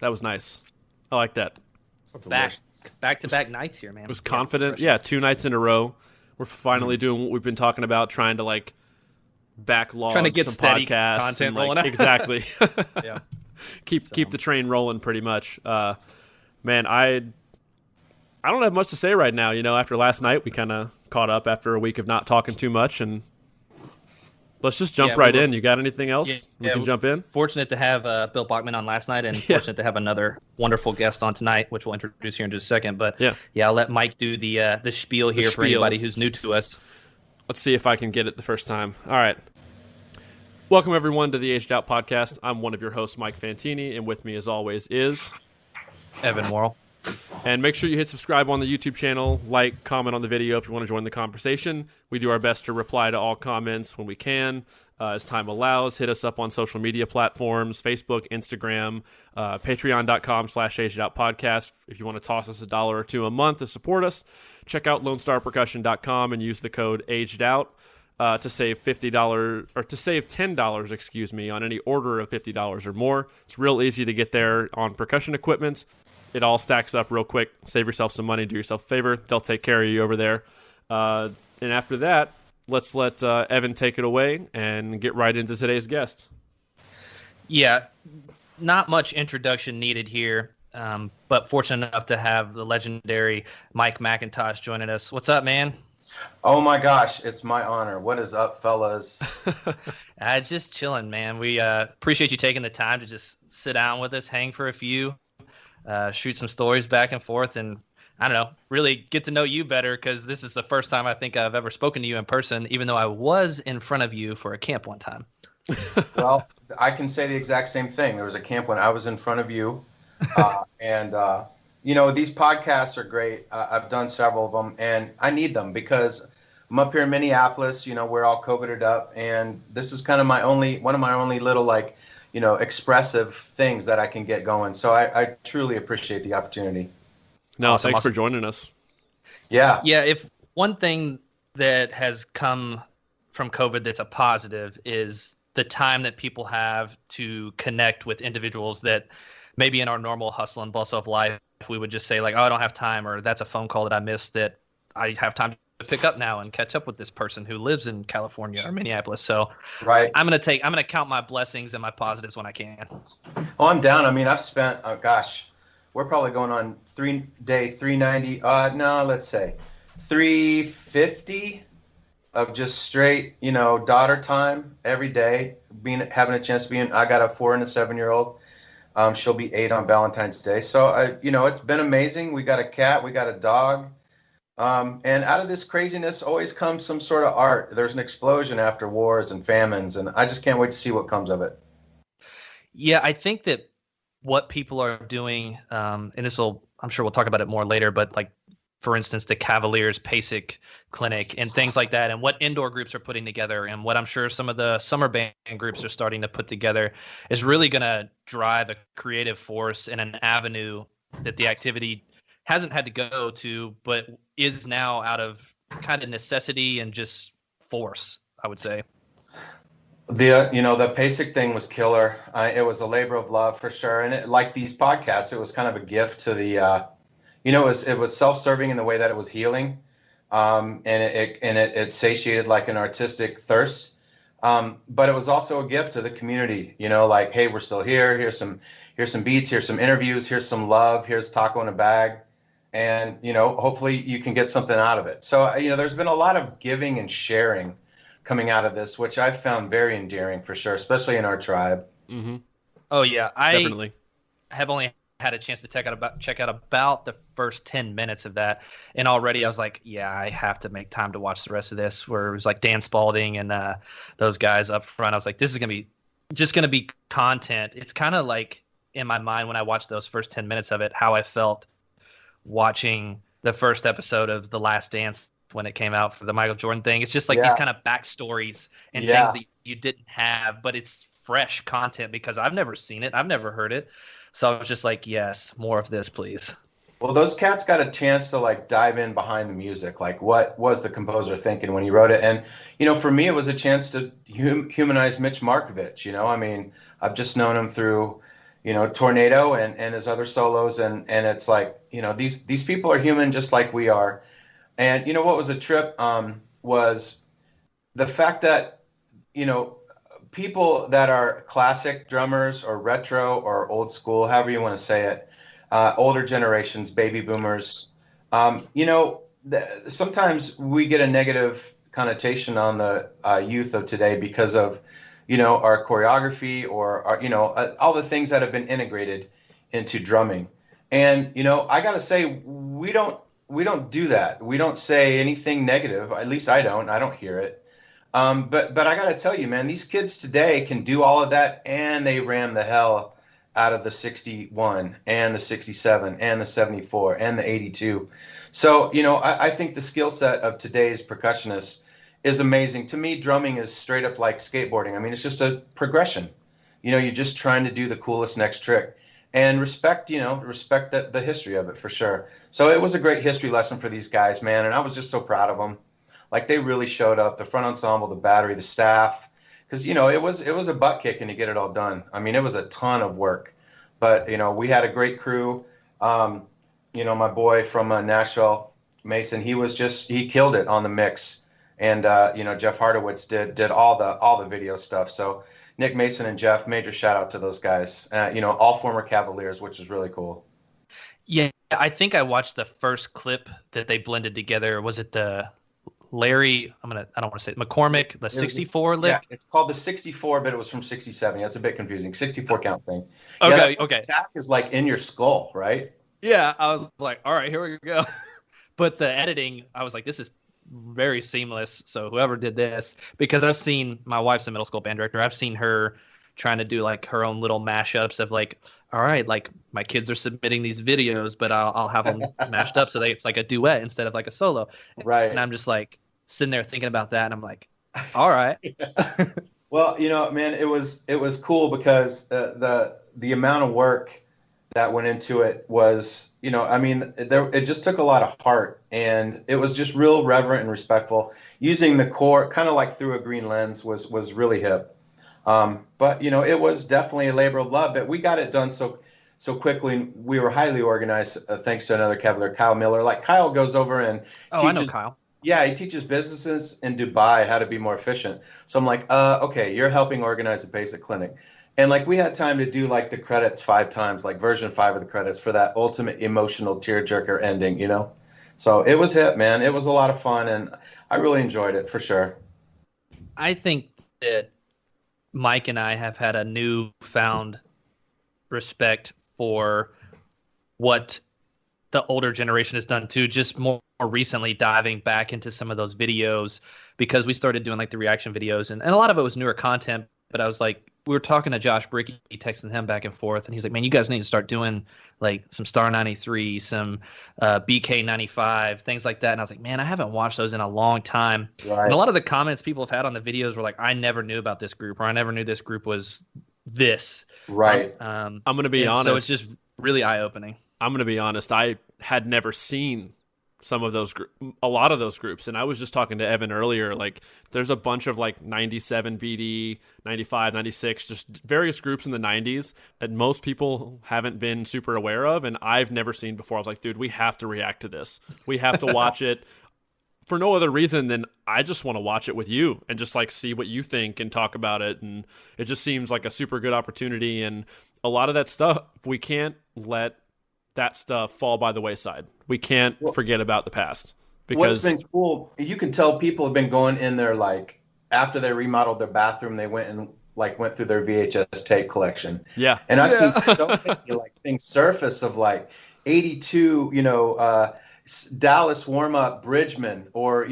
That was nice. I like that. Back-to-back nights here, man. Was confident. Yeah, 2 nights in a row. We're finally doing what we've been talking about, trying to like backlog trying to get some steady podcasts content and, like, rolling out. Exactly. Yeah. Keep the train rolling pretty much. Man, I don't have much to say right now. You know, after last night, we kind of caught up after a week of not talking too much, and let's just jump in. You got anything else? We can jump in. Fortunate to have Bill Bachman on last night, and fortunate to have another wonderful guest on tonight, which we'll introduce here in just a second. But I'll let Mike do the spiel here for anybody who's new to us. Let's see if I can get it the first time. All right. Welcome, everyone, to the Aged Out Podcast. I'm one of your hosts, Mike Fantini, and with me, as always, is Evan Worrell. And make sure you hit subscribe on the YouTube channel, like, comment on the video if you want to join the conversation. We do our best to reply to all comments when we can, as time allows. Hit us up on social media platforms, Facebook, Instagram, patreon.com/AgedOutPodcast. If you want to toss us $1 or $2 a month to support us, check out LoneStarPercussion.com and use the code AgedOut to save $50 or to save $10, on any order of $50 or more. It's real easy to get there on percussion equipment. It all stacks up real quick. Save yourself some money. Do yourself a favor. They'll take care of you over there. And after that, let's let Evan take it away and get right into today's guest. Yeah, not much introduction needed here, but fortunate enough to have the legendary Mike McIntosh joining us. What's up, man? Oh my gosh, it's my honor. What is up, fellas? Just chilling, man. We appreciate you taking the time to just sit down with us, hang for a few. Shoot some stories back and forth, and I don't know, really get to know you better, because this is the first time I think I've ever spoken to you in person, even though I was in front of you for a camp one time. Well, I can say the exact same thing. There was a camp when I was in front of you, and these podcasts are great. I've done several of them, and I need them because I'm up here in Minneapolis. We're all COVIDed up, and this is kind of one of my only little expressive things that I can get going. So I truly appreciate the opportunity. No, awesome. Thanks for joining us. Yeah. Yeah. If one thing that has come from COVID that's a positive is the time that people have to connect with individuals that maybe in our normal hustle and bustle of life, we would just say like, oh, I don't have time, or that's a phone call that I missed that I have time to pick up now and catch up with this person who lives in California or Minneapolis. So right. I'm going to count my blessings and my positives when I can. Oh, I'm down. I mean, I've spent, we're probably going on 390. Let's say 350 of just straight, daughter time every day, having a chance to be in. I got a 4 and a 7-year-old. She'll be 8 on Valentine's Day. So, it's been amazing. We got a cat, we got a dog. And out of this craziness always comes some sort of art. There's an explosion after wars and famines, and I just can't wait to see what comes of it. Yeah, I think that what people are doing, and I'm sure we'll talk about it more later, but like, for instance, the Cavaliers PASIC clinic and things like that, and what indoor groups are putting together, and what I'm sure some of the summer band groups are starting to put together is really going to drive a creative force in an avenue that the activity hasn't had to go to, but is now out of kind of necessity and just force, I would say. The PASIC thing was killer. It was a labor of love for sure. And like these podcasts, it was kind of a gift to the, it was self-serving in the way that it was healing. And it satiated like an artistic thirst. But it was also a gift to the community, like, hey, we're still here. Here's some beats, here's some interviews, here's some love, here's taco in a bag. And, hopefully you can get something out of it. So, there's been a lot of giving and sharing coming out of this, which I've found very endearing for sure, especially in our tribe. Mm-hmm. Oh, yeah. Definitely. I have only had a chance to check out about the first 10 minutes of that. And already I was like, yeah, I have to make time to watch the rest of this, where it was like Dan Spalding and those guys up front. I was like, this is going to be content. It's kind of like in my mind when I watched those first 10 minutes of it, how I felt watching the first episode of The Last Dance when it came out for the Michael Jordan thing. It's just like these kind of backstories and things that you didn't have, but it's fresh content because I've never seen it. I've never heard it. So I was just like, yes, more of this, please. Well, those cats got a chance to like dive in behind the music. Like, what was the composer thinking when he wrote it? And, for me, it was a chance to humanize Mitch Markovich. I mean, I've just known him through, Tornado and his other solos, and it's like, these people are human just like we are. And what was a trip was the fact that people that are classic drummers or retro or old school, however you want to say it, older generations, baby boomers, sometimes we get a negative connotation on the youth of today because of our choreography or all the things that have been integrated into drumming. And I gotta say, we don't do that. We don't say anything negative. At least I don't hear it. But I gotta tell you, man, these kids today can do all of that, and they ram the hell out of the 61 and the 67 and the 74 and the 82. So I think the skill set of today's percussionists is amazing. To me, drumming is straight up like skateboarding. I mean, it's just a progression. You're just trying to do the coolest next trick, and respect the history of it for sure. So it was a great history lesson for these guys, man, and I was just so proud of them. Like, they really showed up, the front ensemble, the battery, the staff, because it was a butt kicking to get it all done. I mean, it was a ton of work, but we had a great crew. My boy from Nashville, Mason, he killed it on the mix. And Jeff Hardowitz did all the video stuff. So Nick Mason and Jeff, major shout out to those guys. All former Cavaliers, which is really cool. Yeah, I think I watched the first clip that they blended together. Was it the Larry? I don't want to say it, McCormick, the 64 lick. Yeah, it's called the 64, but it was from 67. Yeah, it's a bit confusing. 64 count thing. Okay, yeah, okay. Attack is like in your skull, right? Yeah, I was like, all right, here we go. But the editing, I was like, this is very seamless. So whoever did this, because I've seen, my wife's a middle school band director, I've seen her trying to do like her own little mashups of like, all right, like my kids are submitting these videos, but I'll have them mashed up so it's like a duet instead of like a solo. Right. And I'm just like sitting there thinking about that, and I'm like, all right. Well, man, it was cool because the amount of work that went into it was, it just took a lot of heart, and it was just real reverent and respectful. Using the core kind of like through a green lens was really hip. But it was definitely a labor of love, but we got it done so quickly. We were highly organized, thanks to another Cavalier, Kyle Miller. Like, Kyle goes over and teaches, I know Kyle. Yeah, he teaches businesses in Dubai how to be more efficient. So I'm like, okay, you're helping organize the basic clinic. And like, we had time to do like the credits 5 times, like version 5 of the credits for that ultimate emotional tearjerker ending, So it was hip, man. It was a lot of fun, and I really enjoyed it for sure. I think that Mike and I have had a newfound respect for what the older generation has done too, just more recently diving back into some of those videos, because we started doing like the reaction videos, and a lot of it was newer content, but I was like, we were talking to Josh Brickey, texting him back and forth, and he's like, man, you guys need to start doing like some Star 93, some BK 95, things like that. And I was like, man, I haven't watched those in a long time. Right. And a lot of the comments people have had on the videos were like, I never knew about this group, or I never knew this group was this. Right. I'm going to be honest. So it's just really eye-opening. I'm going to be honest. I had never seen a lot of those groups, and I was just talking to Evan earlier, like there's a bunch of like 97 BD, 95, 96, just various groups in the 90s that most people haven't been super aware of, and I've never seen before. I was like, dude, we have to react to this. We have to watch it for no other reason than I just want to watch it with you and just like see what you think and talk about it. And it just seems like a super good opportunity, and a lot of that stuff, we can't let that stuff fall by the wayside. We can't forget about the past. Because what's been cool, you can tell people have been going in there, like after they remodeled their bathroom, they went through their VHS tape collection. Yeah. And I've seen so many like things surface of like 82, Dallas warm-up Bridgman, or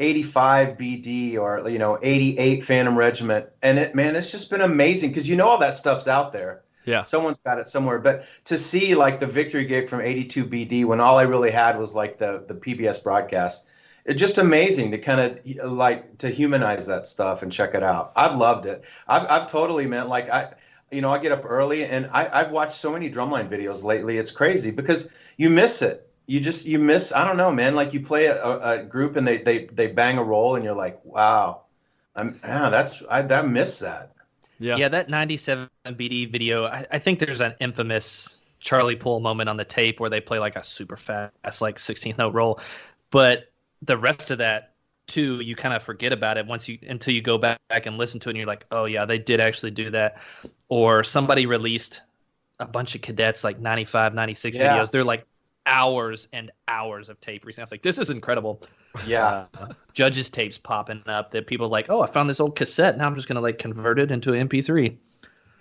85 BD, or 88 Phantom Regiment. And it's just been amazing, because all that stuff's out there. Yeah. Someone's got it somewhere. But to see like the victory gig from 82 BD, when all I really had was like the PBS broadcast, it's just amazing to kind of like to humanize that stuff and check it out. I've loved it. I've totally, man, like I get up early, and I've watched so many drumline videos lately. It's crazy because you miss it. You miss, I don't know, man, like you play a group and they bang a roll and you're like, wow, I miss that. Yeah, that 97 BD video, I think there's an infamous Charlie Poole moment on the tape where they play like a super fast, like 16th note roll. But the rest of that, too, you kind of forget about it until you go back and listen to it and you're like, oh, yeah, they did actually do that. Or somebody released a bunch of cadets, like 95, 96 videos. They're like hours and hours of tape recently. I was like, this is incredible. Yeah. Judges tapes popping up that people are like, oh, I found this old cassette. Now I'm just going to like convert it into an MP3.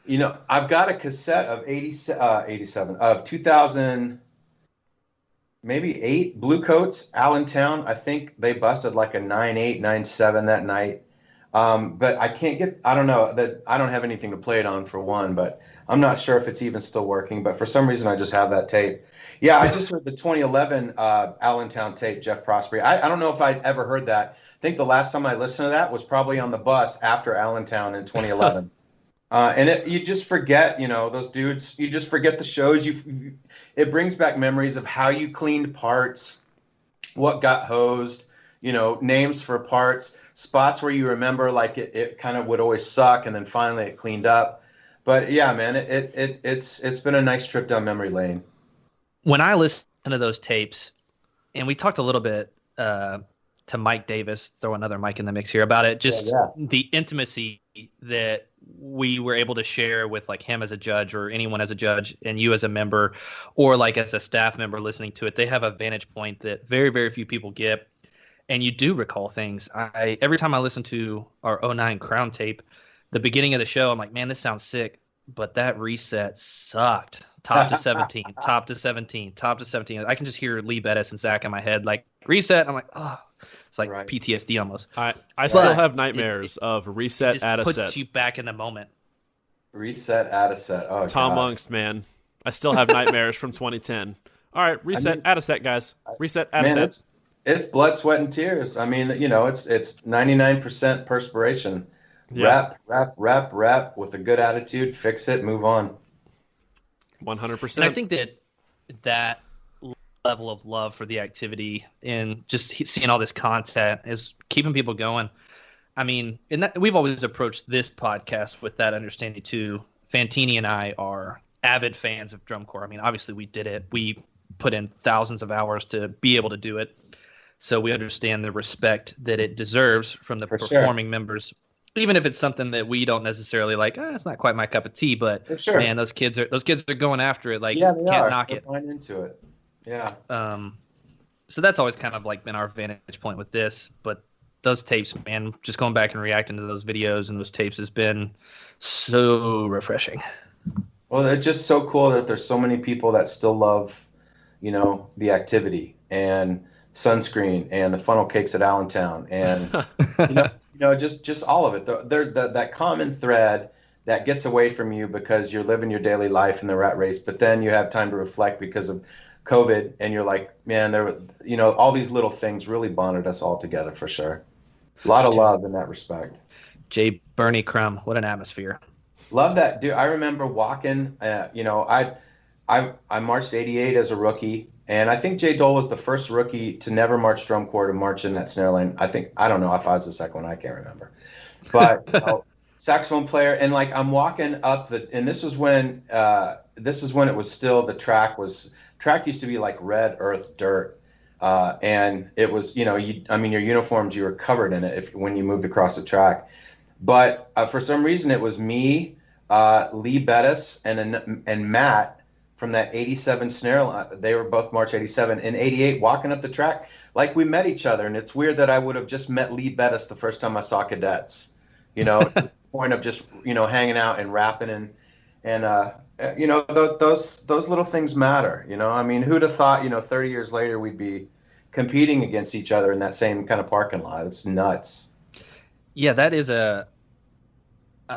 You know, I've got a cassette of 87 of 2000, maybe 8 Blue Coats, Allentown. I think they busted like a 9.8, 9.7 that night. But I can't get, I don't know, that I don't have anything to play it on for one, but I'm not sure if it's even still working. But for some reason, I just have that tape. Yeah, I just heard the 2011 Allentown tape, Jeff Prospery. I don't know if I'd ever heard that. I think the last time I listened to that was probably on the bus after Allentown in 2011. And you just forget, you know, those dudes. You just forget the shows. It brings back memories of how you cleaned parts, what got hosed, you know, names for parts, spots where you remember like it kind of would always suck, and then finally it cleaned up. But yeah, man, it's been a nice trip down memory lane. When I listen to those tapes, and we talked a little bit to Mike Davis, throw another Mike in the mix here, about it, just the intimacy that we were able to share with like him as a judge or anyone as a judge and you as a member or like as a staff member listening to it. They have a vantage point that very, very few people get. And you do recall things. Every time I listen to our 09 Crown tape, the beginning of the show, I'm like, man, this sounds sick. But that reset sucked. Top to 17, top to 17, top to 17. I can just hear Lee Bettis and Zach in my head, like reset. I'm like, oh, it's like PTSD almost. I still have nightmares of reset at a set. It puts you back in the moment. Reset at a set. Oh, Tom Ungst, man. I still have nightmares from 2010. All right, reset at a set, guys. Reset at a set. It's blood, sweat, and tears. I mean, you know, it's 99% perspiration. Yeah. Rep with a good attitude, fix it, move on. 100%. And I think that level of love for the activity and just seeing all this content is keeping people going. I mean, we've always approached this podcast with that understanding too. Fantini and I are avid fans of drum corps. I mean, obviously we did it. We put in thousands of hours to be able to do it. So we understand the respect that it deserves from the performing members. Even if it's something that we don't necessarily like, it's not quite my cup of tea, but man, those kids are going after it. Like, can't knock it. They're into it. Yeah. So that's always kind of like been our vantage point with this. But those tapes, man, just going back and reacting to those videos and those tapes has been so refreshing. Well, it's just so cool that there's so many people that still love, you know, the activity and Sunscreen and the funnel cakes at Allentown and you know, just all of it. That common thread that gets away from you because you're living your daily life in the rat race, but then you have time to reflect because of COVID, and you're like, man, you know, all these little things really bonded us all together for sure. A lot of love in that respect. J. Bernie Crum, what an atmosphere. Love that, dude. I remember walking. You know, I marched 88 as a rookie. And I think Jay Dole was the first rookie to never march drum corps to march in that snare lane. I don't know if I was the second one. I can't remember. But you know, saxophone player, and like I'm walking up and this was when it was still the track used to be like red earth dirt, and it was, you know, your uniforms, you were covered in it when you moved across the track. But for some reason it was me, Lee Bettis, and Matt. From that 87 snare, they were both March 87 and 88 walking up the track like we met each other. And it's weird that I would have just met Lee Bettis the first time I saw cadets, you know, to the point of just, you know, hanging out and rapping and you know, those little things matter, you know. I mean, who'd have thought, you know, 30 years later we'd be competing against each other in that same kind of parking lot. It's nuts. Yeah, that is a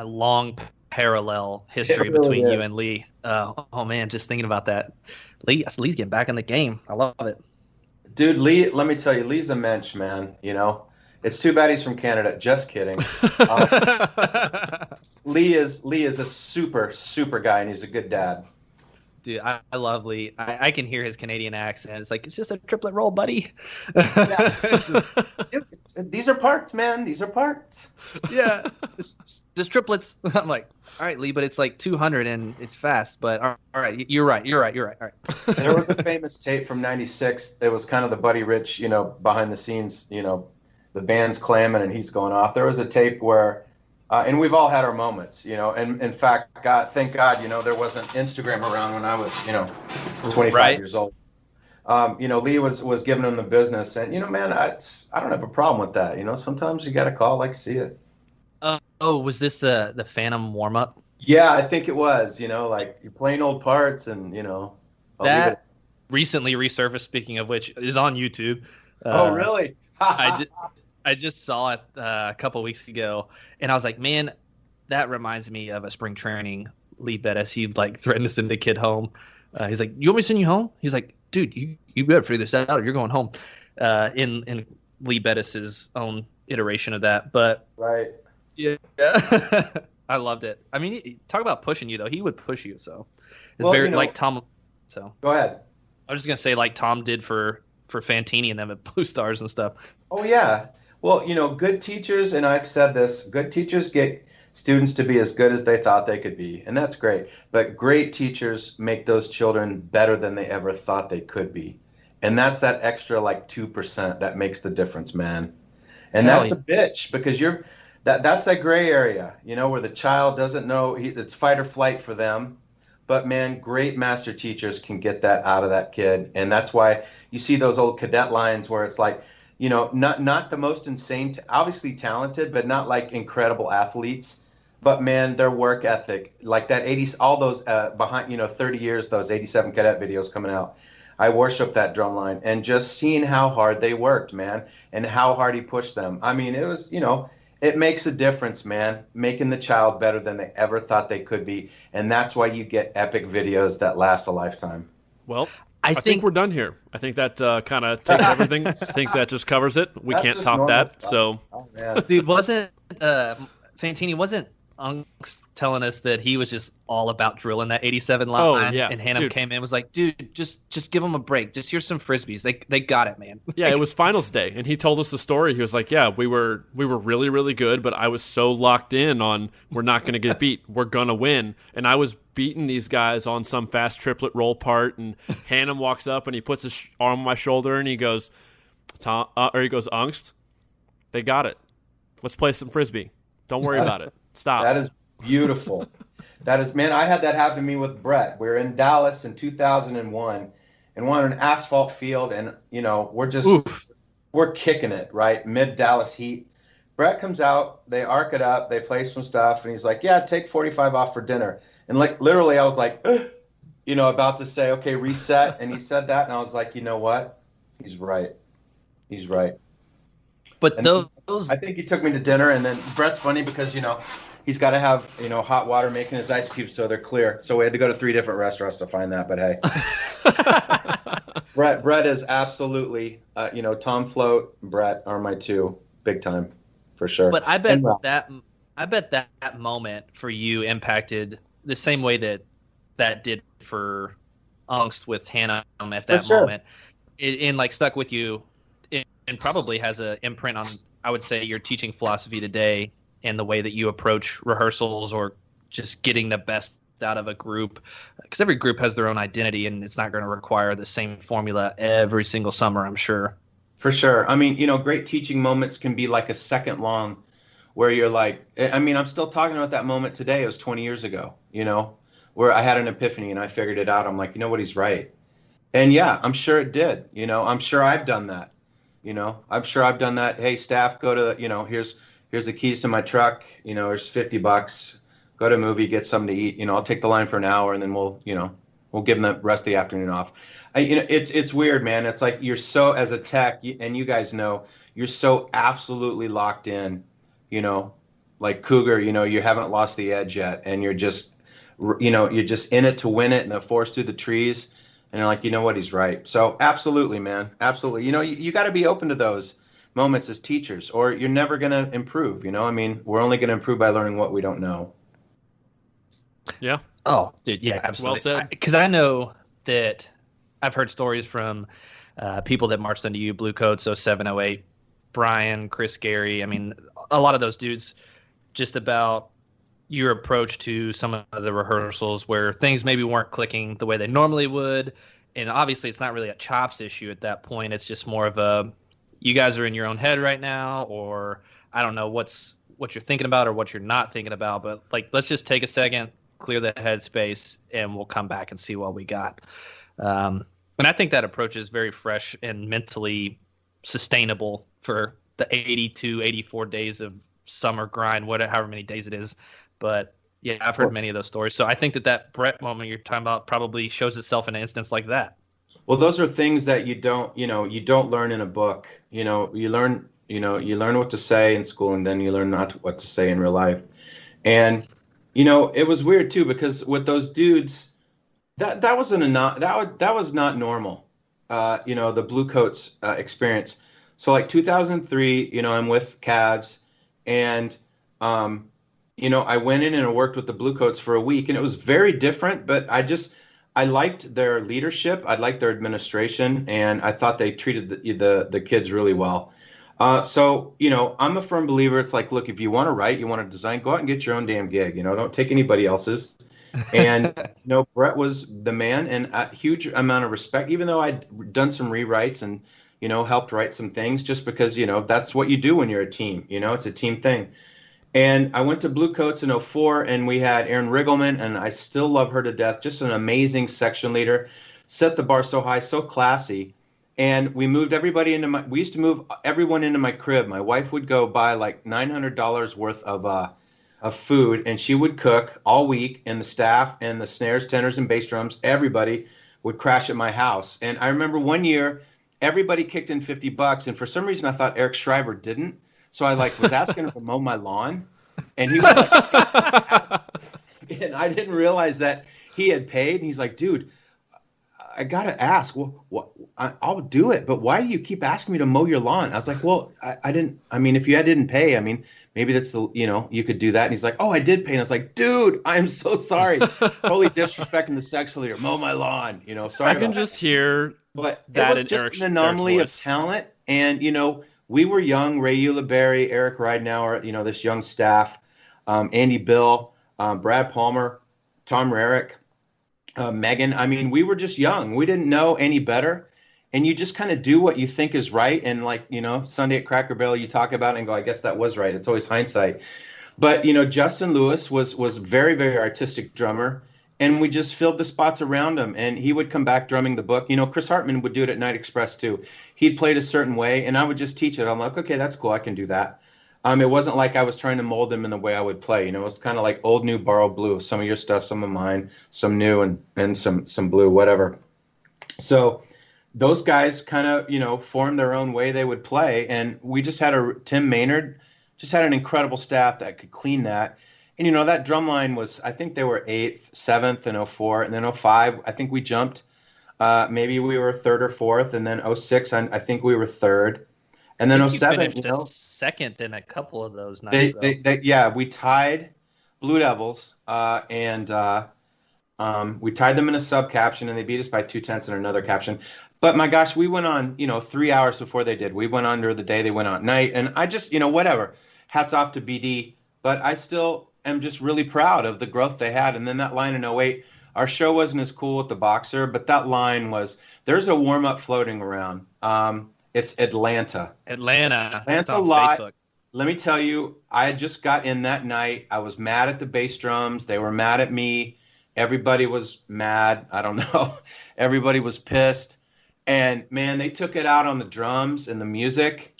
long parallel history between you and Lee. Oh man, just thinking about that. Lee's getting back in the game. I love it. Dude, Lee, let me tell you, Lee's a mensch, man. You know, it's too bad he's from Canada. Just kidding. Lee is a super guy, and he's a good dad. Dude, I love Lee. I can hear his Canadian accent. It's like, it's just a triplet roll, buddy. It's just, these are parts, man. These are parts. Yeah, just triplets. I'm like, all right, Lee, but it's like 200 and it's fast. But all right, you're right. All right. There was a famous tape from '96. It was kind of the Buddy Rich, behind the scenes, the band's clamming and he's going off. There was a tape where, and we've all had our moments, and in fact, thank God, there wasn't Instagram around when I was, 25 Right. years old. Lee was giving him the business, and man, I don't have a problem with that. Sometimes you got to call like see it. Oh, was this the Phantom warm up? Yeah, I think it was. Like you're playing old parts, and I'll leave That it. recently resurfaced. Speaking of which, is on YouTube. Oh, really? I just saw it a couple weeks ago, and I was like, man, that reminds me of a spring training. Lee Bettis, he like threatened to send a kid home. He's like, "You want me to send you home?" He's like, "Dude, you better figure this out, or you're going home." In Lee Bettis's own iteration of that, but Right. yeah, I loved it. I mean, talk about pushing you though. He would push you, so it's Well, very like Tom. So Go ahead. I was just gonna say like Tom did for Fantini and them at Blue Stars and stuff. Oh, yeah. Well, good teachers, and I've said this, good teachers get students to be as good as they thought they could be, and that's great. But great teachers make those children better than they ever thought they could be. And that's that extra like 2% that makes the difference, man. And Hell that's a bitch because that's that gray area, where the child doesn't know, it's fight or flight for them. But man, great master teachers can get that out of that kid. And that's why you see those old cadet lines where it's like, not the most insane, obviously talented, but not like incredible athletes. But man, their work ethic, like that 80s, all those behind, 30 years, those 87 cadet videos coming out. I worship that drum line, and just seeing how hard they worked, man, and how hard he pushed them. I mean, it was, it makes a difference, man, making the child better than they ever thought they could be. And that's why you get epic videos that last a lifetime. Well, I think we're done here. I think that kind of takes everything. I think that just covers it. We That's can't just top normal that. stuff. So, Oh, man. Dude, Fantini wasn't Unks telling us that he was just all about drilling that 87 line? Oh, yeah. And Hannum Dude. came in and was like, dude, just give them a break. Just here's some Frisbees. They got it, man. yeah, it was finals day, and he told us the story. He was like, "Yeah, we were really, really good, but I was so locked in on we're not going to get beat. We're going to win." And I was beating these guys on some fast triplet roll part, and Hannum walks up and he puts his arm on my shoulder and he goes, "Angst, they got it. Let's play some Frisbee. Don't worry about it. Stop." That is beautiful. That is, man, I had that happen to me with Brett. We were in Dallas in 2001 and we're on an asphalt field, and, we're kicking it, right? Mid Dallas heat. Brett comes out, they arc it up, they play some stuff, and he's like, "Yeah, take 45 off for dinner." And like, literally, I was like, about to say, "Okay, reset." And he said that, and I was like, you know what? He's right. He's right. But And those I think he took me to dinner, and then Brett's funny because, he's got to have, hot water making his ice cubes so they're clear. So we had to go to 3 different restaurants to find that, but hey. Brett is absolutely, Tom Float, Brett are my two, big time, for sure. But I bet that moment for you impacted the same way that did for Angst with Hannah at that sure. moment. It like stuck with you, and probably has an imprint on, I would say, your teaching philosophy today and the way that you approach rehearsals or just getting the best out of a group, because every group has their own identity and it's not going to require the same formula every single summer, I'm sure. For sure. I mean, great teaching moments can be like a second long where you're like, I mean, I'm still talking about that moment today. It was 20 years ago, where I had an epiphany and I figured it out. I'm like, you know what? He's right. And yeah, I'm sure it did. I'm sure I've done that. I'm sure I've done that. Hey, staff, go to, here's the keys to my truck. There's $50. Go to a movie, get something to eat. I'll take the line for an hour, and then we'll give them the rest of the afternoon off. It's weird, man. It's like you're so, as a tech, and you guys know, you're so absolutely locked in. Like Cougar, you haven't lost the edge yet, and you're just in it to win it, and the force through the trees. And you're like, you know what, he's right. So absolutely, man. Absolutely. You got to be open to those moments as teachers, or you're never going to improve. I mean, we're only going to improve by learning what we don't know. Yeah. Oh, dude, yeah, absolutely. Well said. Because I know that I've heard stories from people that marched under you, Blue Coats 07, 08, Brian, Chris, Gary. I mean, a lot of those dudes, just about your approach to some of the rehearsals where things maybe weren't clicking the way they normally would. And obviously, it's not really a chops issue at that point. It's just more of a, you guys are in your own head right now, or I don't know what you're thinking about or what you're not thinking about. But like, let's just take a second, clear the headspace, and we'll come back and see what we got. And I think that approach is very fresh and mentally sustainable for the 82, 84 days of summer grind, however many days it is. But yeah, I've heard many of those stories. So I think that Brett moment you're talking about probably shows itself in an instance like that. Well, those are things that you don't learn in a book. You learn what to say in school, and then you learn not what to say in real life. And it was weird too, because with those dudes, that was not normal. The Blue Coats experience. So like 2003, I'm with Cavs, and I went in and I worked with the Blue Coats for a week, and it was very different, but I liked their leadership. I liked their administration, and I thought they treated the kids really well. So I'm a firm believer. It's like, look, if you want to write, you want to design, go out and get your own damn gig. Don't take anybody else's. And Brett was the man, and a huge amount of respect, even though I'd done some rewrites and helped write some things, just because that's what you do when you're a team. It's a team thing. And I went to Blue Coats in 04, and we had Erin Riggleman, and I still love her to death. Just an amazing section leader, set the bar so high, so classy. And we moved everybody we used to move everyone into my crib. My wife would go buy like $900 worth of food, and she would cook all week, and the staff and the snares, tenors, and bass drums, everybody would crash at my house. And I remember one year, everybody kicked in $50, and for some reason I thought Eric Shriver didn't. So I was asking him to mow my lawn, and he was and I didn't realize that he had paid. And he's like, dude, I got to ask, I'll do it, but why do you keep asking me to mow your lawn? I was like, well, I didn't, if you didn't pay, maybe that's you could do that. And he's like, oh, I did pay. And I was like, dude, I'm so sorry. Totally disrespecting the section leader. Mow my lawn, sorry. I can just hear but that it was just an anomaly of talent. And, we were young, Ray Ulibarri, Eric Ridenauer, this young staff, Andy Bill, Brad Palmer, Tom Rarick, Megan. We were just young. We didn't know any better. And you just kind of do what you think is right. And Sunday at Cracker Barrel, you talk about it and go, I guess that was right. It's always hindsight. But, Justin Lewis was very, very artistic drummer. And we just filled the spots around him, and he would come back drumming the book. Chris Hartman would do it at Night Express too. He'd played a certain way, and I would just teach it. I'm like, okay, that's cool. I can do that. It wasn't like I was trying to mold him in the way I would play. It was kind of like old, new, borrowed, blue. Some of your stuff, some of mine, some new, and some blue, whatever. So those guys kind of, formed their own way they would play, and we just had Tim Maynard just had an incredible staff that could clean that. And, that drum line was, I think they were 8th, 7th in 04. And then 05, I think we jumped. Maybe we were 3rd or 4th. And then 06, I think we were 3rd. And then 07, second in a couple of those nights. We tied Blue Devils. And we tied them in a sub caption, and they beat us by 2/10 in another caption. But my gosh, we went on, 3 hours before they did. We went on during the day, they went on at night. And I just, whatever. Hats off to BD. But I still am just really proud of the growth they had. And then that line in 08, our show wasn't as cool with the Boxer, but that line there's a warm-up floating around. It's Atlanta. Atlanta Live. Facebook. Let me tell you, I had just got in that night. I was mad at the bass drums. They were mad at me. Everybody was mad. I don't know. Everybody was pissed. And, man, they took it out on the drums and the music.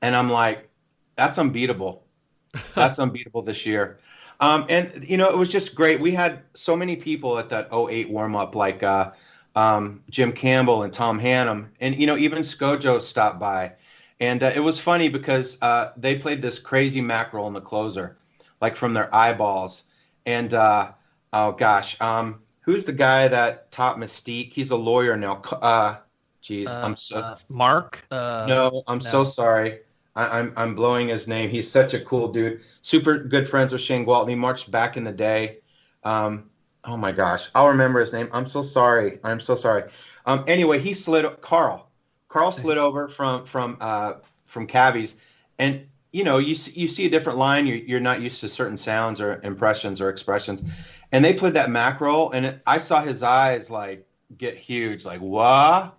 And I'm like, that's unbeatable. That's unbeatable this year. And, it was just great. We had so many people at that 08 warm-up, like Jim Campbell and Tom Hannum. And, even Skojo stopped by. And it was funny because they played this crazy mackerel in the closer, like from their eyeballs. And, who's the guy that taught Mystique? He's a lawyer now. Mark? No, I'm so sorry. I'm blowing his name. He's such a cool dude. Super good friends with Shane Gwaltney. Marched back in the day. Oh my gosh, I'll remember his name. I'm so sorry. I'm so sorry. Anyway, he slid Carl. Carl slid over from Cabby's, and you see a different line. You're not used to certain sounds or impressions or expressions, and they played that mackerel, and I saw his eyes like get huge, like what?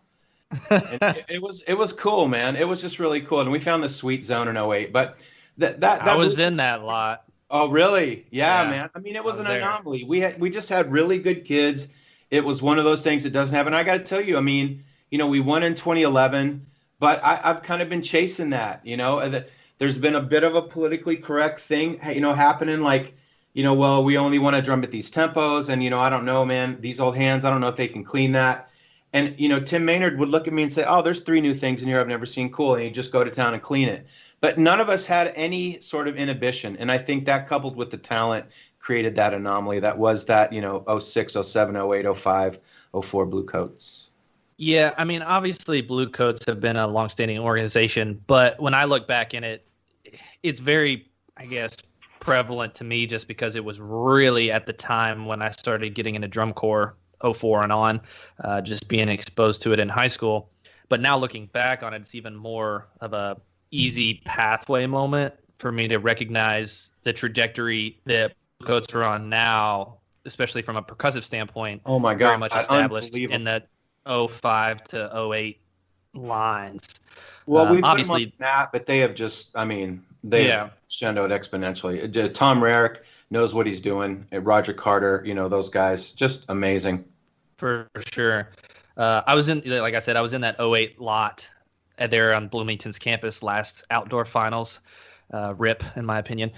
And it was cool, man. It was just really cool, and we found the sweet zone in '08. But I that was in that lot. Oh, really? Yeah, Yeah, man. I mean, it I was was an there. anomaly. We just had really good kids. It was one of those things that doesn't happen. I got to tell you, I mean, we won in 2011, but I've kind of been chasing that. There's been a bit of a politically correct thing, happening. Like, well, we only want to drum at these tempos, and I don't know, man. These old hands, I don't know if they can clean that. And Tim Maynard would look at me and say, "Oh, there's 3 new things in here I've never seen. Cool," and he'd just go to town and clean it. But none of us had any sort of inhibition. And I think that coupled with the talent created that anomaly that was that, '06, '07, '08, '05, '04 Blue Coats. Yeah, I mean, obviously, Blue Coats have been a longstanding organization, but when I look back in it, it's very, I guess, prevalent to me just because it was really at the time when I started getting into drum corps, '04 and on, just being exposed to it in high school. But now looking back on it, it's even more of a easy pathway moment for me to recognize the trajectory that Blue Coats are on now, especially from a percussive standpoint. Oh my Very God, much established unbelievable. in that '05 to '08 lines. Well, we put them on Obviously, the map, but they have just, I mean, they yeah, have crescendoed exponentially. Tom Rarick knows what he's doing. Roger Carter, those guys, just amazing. for sure. I was in, like I said, I was in that '08 lot there on Bloomington's campus last outdoor finals. RIP, in my opinion.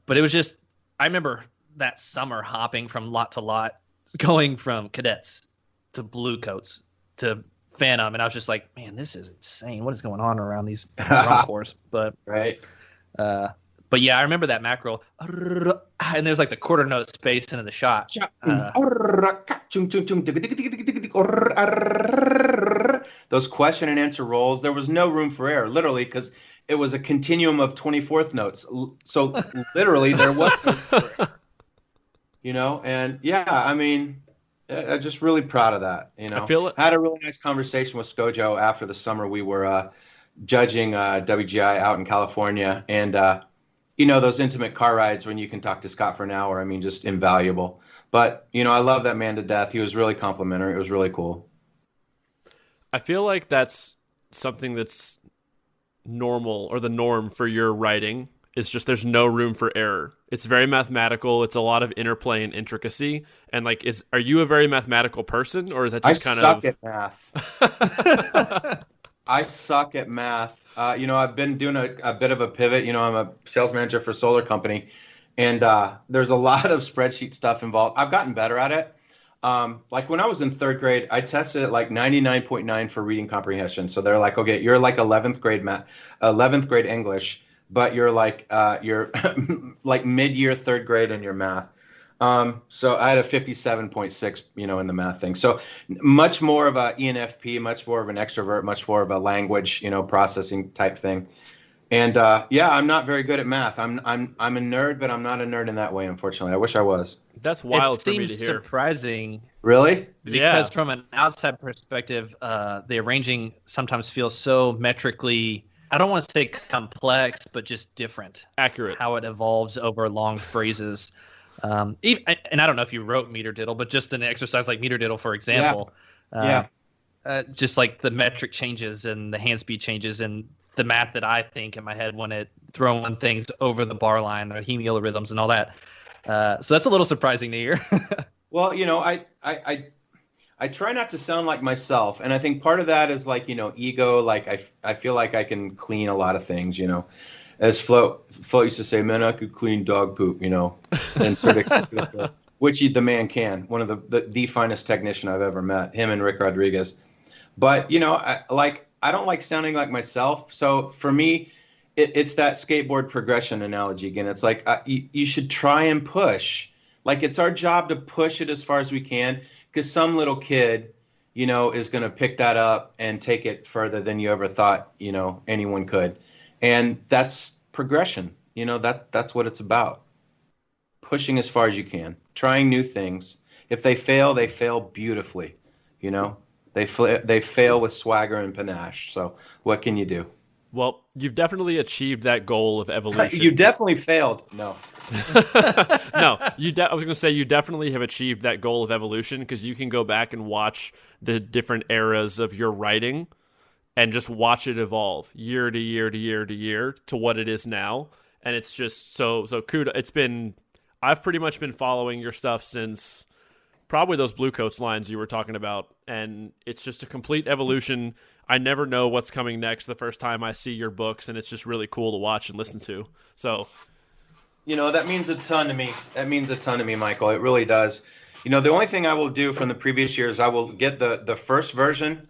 But it was just, I remember that summer hopping from lot to lot, going from cadets to Blue Coats to Phantom, and I was just like, man, this is insane. What is going on around these drum corps? Right. But yeah, I remember that mackerel, and there's like the quarter note space into the shot. Those question and answer rolls, there was no room for error, literally, because it was a continuum of 24th notes. So literally, there was no room for error. And yeah, I mean, I'm just really proud of that. I feel it. I had a really nice conversation with Skojo after the summer. We were judging WGI out in California, and those intimate car rides when you can talk to Scott for an hour, I mean, just invaluable. But I love that man to death. He was really complimentary. It was really cool. I feel like that's something that's normal, or the norm for your writing. It's just there's no room for error. It's very mathematical. It's a lot of interplay and intricacy. And like, are you a very mathematical person, or is that just kind suck of? At math. I suck at math. I've been doing a bit of a pivot. I'm a sales manager for a solar company, and there's a lot of spreadsheet stuff involved. I've gotten better at it. Like when I was in 3rd grade, I tested at like 99.9 for reading comprehension. So they're like, okay, you're like 11th grade English, but you're like you're like mid-year 3rd grade in your math. So I had a 57.6, in the math thing. So much more of a ENFP, much more of an extrovert, much more of a language, processing type thing. And yeah, I'm not very good at math. I'm a nerd, but I'm not a nerd in that way, unfortunately. I wish I was. That's wild it for me seems to hear. surprising. Really? Because from an outside perspective, the arranging sometimes feels so metrically, I don't want to say complex, but just different. Accurate. How it evolves over long phrases. And I don't know if you wrote meter diddle, but just an exercise like meter diddle, for example. Just like the metric changes and the hand speed changes and the math that I think in my head when it throwing things over the bar line, or hemiolarhythms and all that. So that's a little surprising to hear. Well, I try not to sound like myself, and I think part of that is like ego. Like I feel like I can clean a lot of things. As Flo used to say, man, I could clean dog poop. And sort of which the man can. One of the finest technician I've ever met. Him and Rick Rodriguez. But I don't like sounding like myself. So for me, it's that skateboard progression analogy again. It's like you should try and push. Like it's our job to push it as far as we can, because some little kid, is going to pick that up and take it further than you ever thought, anyone could. And that's progression. That's what it's about. pushing as far as you can, trying new things. If they fail beautifully. You know, they fail with swagger and panache. So what can you do? Well, you've definitely achieved that goal of evolution. You definitely failed. No. No, I was going to say you definitely have achieved that goal of evolution because you can go back and watch the different eras of your writing and just watch it evolve year to year to year to year to what it is now. And it's just so kudos. I've pretty much been following your stuff since probably those Blue Coats lines you were talking about. And it's just a complete evolution. I never know what's coming next the first time I see your books, and it's just really cool to watch and listen to. So, that means a ton to me. That means a ton to me, Michael. It really does. The only thing I will do from the previous years, I will get the first version.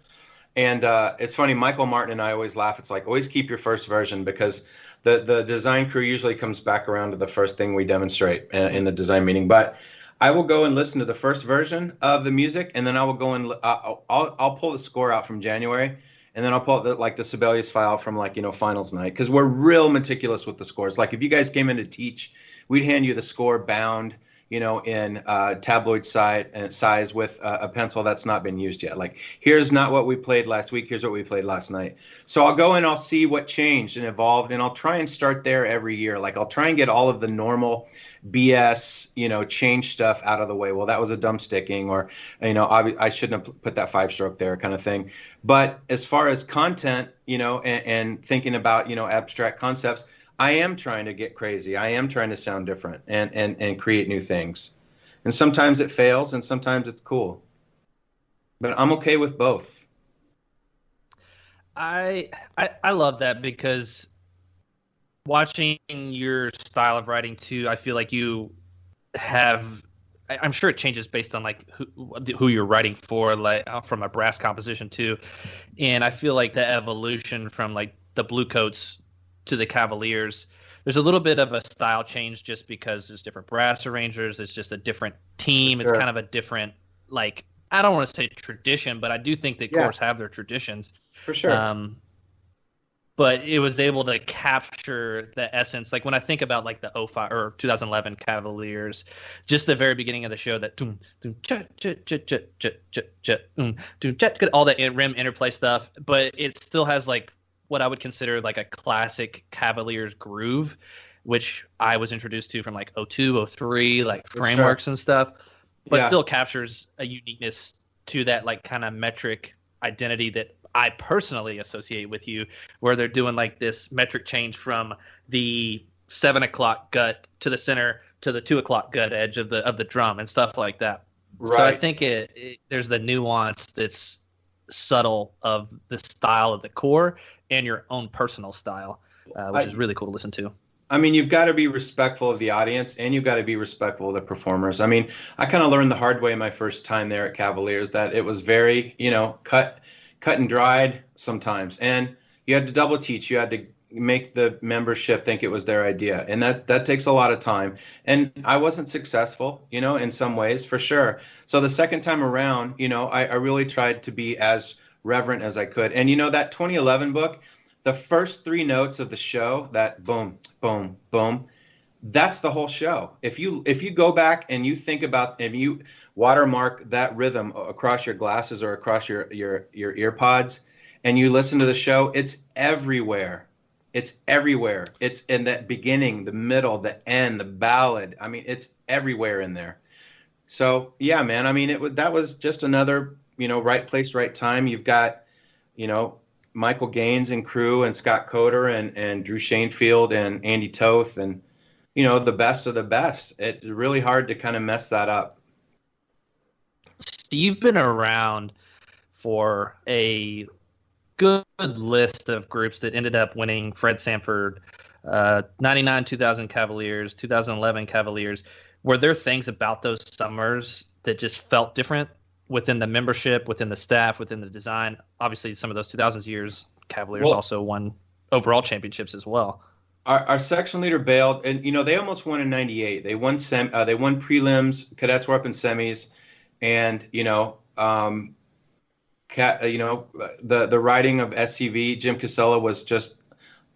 And it's funny, Michael Martin and I always laugh. It's like, always keep your first version, because the design crew usually comes back around to the first thing we demonstrate in the design meeting. But I will go and listen to the first version of the music, and then I will go and I'll pull the score out from January, and then I'll pull out the Sibelius file from finals night, because we're real meticulous with the scores. Like if you guys came in to teach, we'd hand you the score bound, in tabloid size with a pencil that's not been used yet. Like, here's not what we played last week. Here's what we played last night. So I'll go and I'll see what changed and evolved, and I'll try and start there every year. Like, I'll try and get all of the normal BS, change stuff out of the way. Well, that was a dumb sticking, or, I shouldn't have put that 5-stroke there, kind of thing. But as far as content, and thinking about, abstract concepts, I am trying to get crazy. I am trying to sound different and create new things. And sometimes it fails and sometimes it's cool. But I'm okay with both. I love that, because watching your style of writing too, I feel like you have, I'm sure it changes based on who you're writing for, from a brass composition too. And I feel like the evolution from the Blue Coats to the Cavaliers, there's a little bit of a style change just because there's different brass arrangers. It's just a different team. Sure. It's kind of a different, I don't want to say tradition, but I do think that corps have their traditions. For sure. But it was able to capture the essence. Like when I think about the 05 or 2011 Cavaliers, just the very beginning of the show, that all the rim interplay stuff, but it still has what I would consider a classic Cavaliers groove, which I was introduced to from 02, 03, frameworks and stuff, but still captures a uniqueness to that kind of metric identity that I personally associate with you, where they're doing this metric change from the 7 o'clock gut to the center to the 2 o'clock gut edge of the drum and stuff like that. Right. So I think there's the nuance that's subtle of the style of the corps and your own personal style, which is really cool to listen to. I mean, you've got to be respectful of the audience, and you've got to be respectful of the performers. I mean, I kind of learned the hard way my first time there at Cavaliers that it was very, cut and dried sometimes, and you had to double teach. You had to make the membership think it was their idea, and that takes a lot of time. And I wasn't successful, in some ways, for sure. So the second time around, I really tried to be as reverent as I could. And that 2011 book, the first 3 notes of the show, that boom, boom, boom, that's the whole show. If you go back and you think about, and you watermark that rhythm across your glasses or across your ear pods, and you listen to the show, it's everywhere. It's everywhere. It's in that beginning, the middle, the end, the ballad. I mean, it's everywhere in there. So yeah, man. I mean, that was just another, right place, right time. You've got, Michael Gaines and crew, and Scott Coder and Drew Shanefield and Andy Toth, and the best of the best. It's really hard to kind of mess that up. You've been around for a good list of groups that ended up winning Fred Sanford, 99, 2000 Cavaliers, 2011 Cavaliers. Were there things about those summers that just felt different within the membership, within the staff, within the design? Obviously, some of those 2000s years, Cavaliers also won overall championships as well. Our section leader bailed, and they almost won in '98. They won prelims. Cadets were up in semis, and the writing of SCV, Jim Casella, was just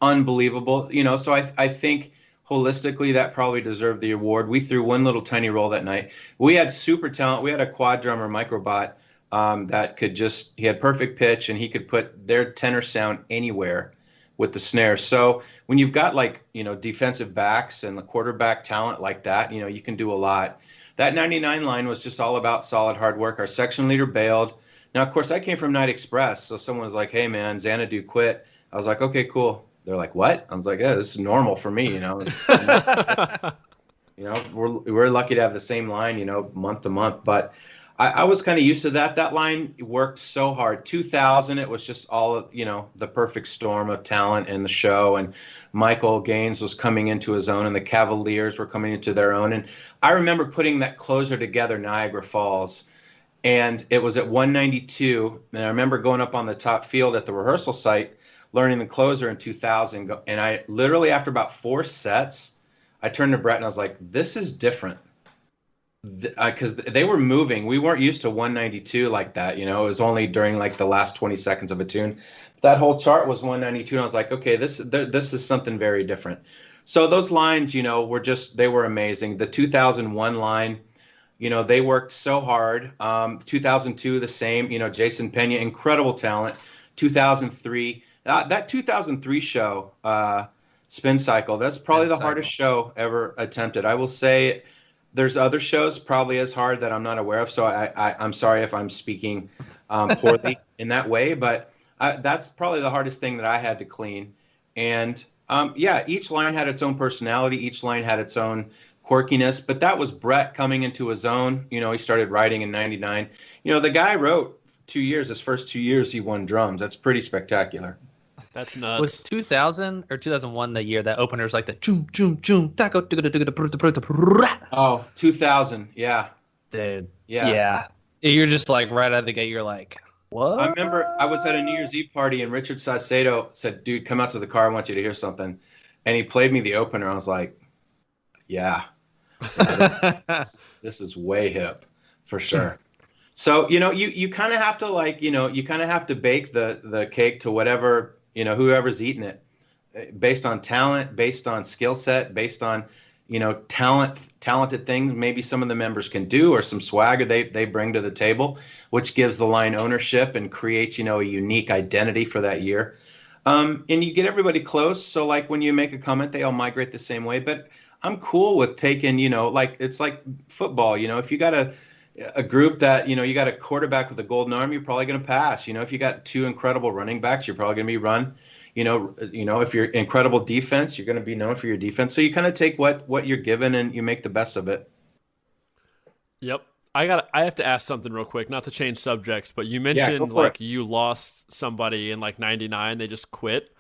unbelievable. So I think holistically, that probably deserved the award. We threw one little tiny roll that night. We had super talent. We had a quad drummer, Microbot, that could he had perfect pitch, and he could put their tenor sound anywhere with the snare. So when you've got defensive backs and the quarterback talent like that, you can do a lot. That 99 line was just all about solid hard work. Our section leader bailed. Now, of course, I came from Night Express, so someone was like, "Hey, man, Xanadu quit." I was like, "Okay, cool." They're like, "What?" I was like, "Yeah, this is normal for me, we're lucky to have the same line, month to month." But I was kind of used to that. That line worked so hard. 2000, it was just all of, the perfect storm of talent in the show. And Michael Gaines was coming into his own, and the Cavaliers were coming into their own. And I remember putting that closer together, Niagara Falls. And it was at 192. And I remember going up on the top field at the rehearsal site, learning the closer in 2000. And I literally, after about 4 sets, I turned to Brett and I was like, this is different. Because they were moving. We weren't used to 192 like that. It was only during like the last 20 seconds of a tune. That whole chart was 192. And I was like, okay, this is something very different. So those lines, they were amazing. The 2001 line, they worked so hard. 2002, the same, Jason Pena, incredible talent. 2003, that 2003 show, Spin Cycle, that's probably the hardest show ever attempted. I will say there's other shows probably as hard that I'm not aware of. So I'm sorry if I'm speaking poorly in that way, but that's probably the hardest thing that I had to clean. And each line had its own personality. Each line had its own quirkiness, but that was Brett coming into his own. He started writing in 99. The guy wrote 2 years, his first 2 years, he won drums. That's pretty spectacular. That's nuts. Was 2000 or 2001 the year that openers like the choom choom choom taco? Oh, 2000, yeah, dude, yeah. You're just like right out of the gate. You're like, what? I remember I was at a New Year's Eve party and Richard Saucedo said, "Dude, come out to the car. I want you to hear something." And he played me the opener. I was like, "Yeah, this is way hip, for sure." So you kind of have to you kind of have to bake the cake to whatever. Whoever's eating it, based on talent, based on skill set, based on, talented things maybe some of the members can do, or some swagger they bring to the table, which gives the line ownership and creates, a unique identity for that year. And you get everybody close. So like when you make a comment, they all migrate the same way. But I'm cool with taking, it's like football, if you got a group that, you got a quarterback with a golden arm, you're probably going to pass. If you got 2 incredible running backs, you're probably going to be run. If you're incredible defense, you're going to be known for your defense. So you kind of take what you're given and you make the best of it. Yep. I have to ask something real quick, not to change subjects, but you mentioned you lost somebody in 99, they just quit.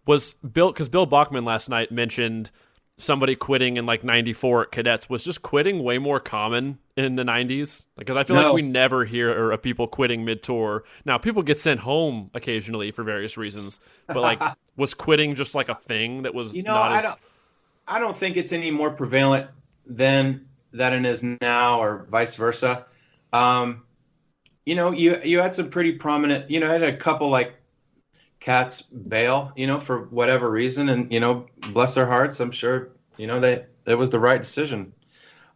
Because Bill Bachman last night mentioned somebody quitting in 94 at Cadets. Was just quitting way more common in the 90s? Because I feel like we never hear of people quitting mid-tour. Now, people get sent home occasionally for various reasons, but was quitting just a thing that was I don't think it's any more prevalent than it is now, or vice versa. You had some pretty prominent, I had a couple cats bail, for whatever reason, and bless their hearts, I'm sure that was the right decision.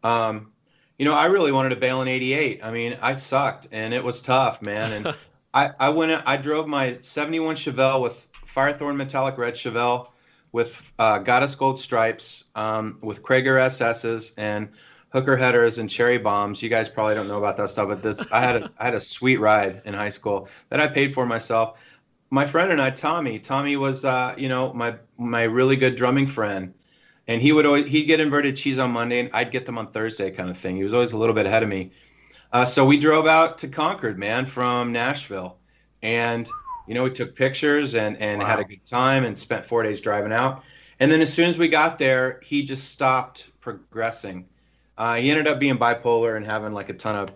I really wanted to bail in 88. I mean, I sucked and it was tough, man. And I drove my 71 Chevelle with Firethorn metallic red Chevelle with Goddess gold stripes, with Krager SS's and hooker headers and cherry bombs. You guys probably don't know about that stuff, but I had a sweet ride in high school that I paid for myself. My friend and I, Tommy was, my really good drumming friend, and he'd get inverted cheese on Monday and I'd get them on Thursday kind of thing. He was always a little bit ahead of me. So we drove out to Concord, man, from Nashville, and, we took pictures and had a good time and spent 4 days driving out. And then as soon as we got there, he just stopped progressing. He ended up being bipolar and having a ton of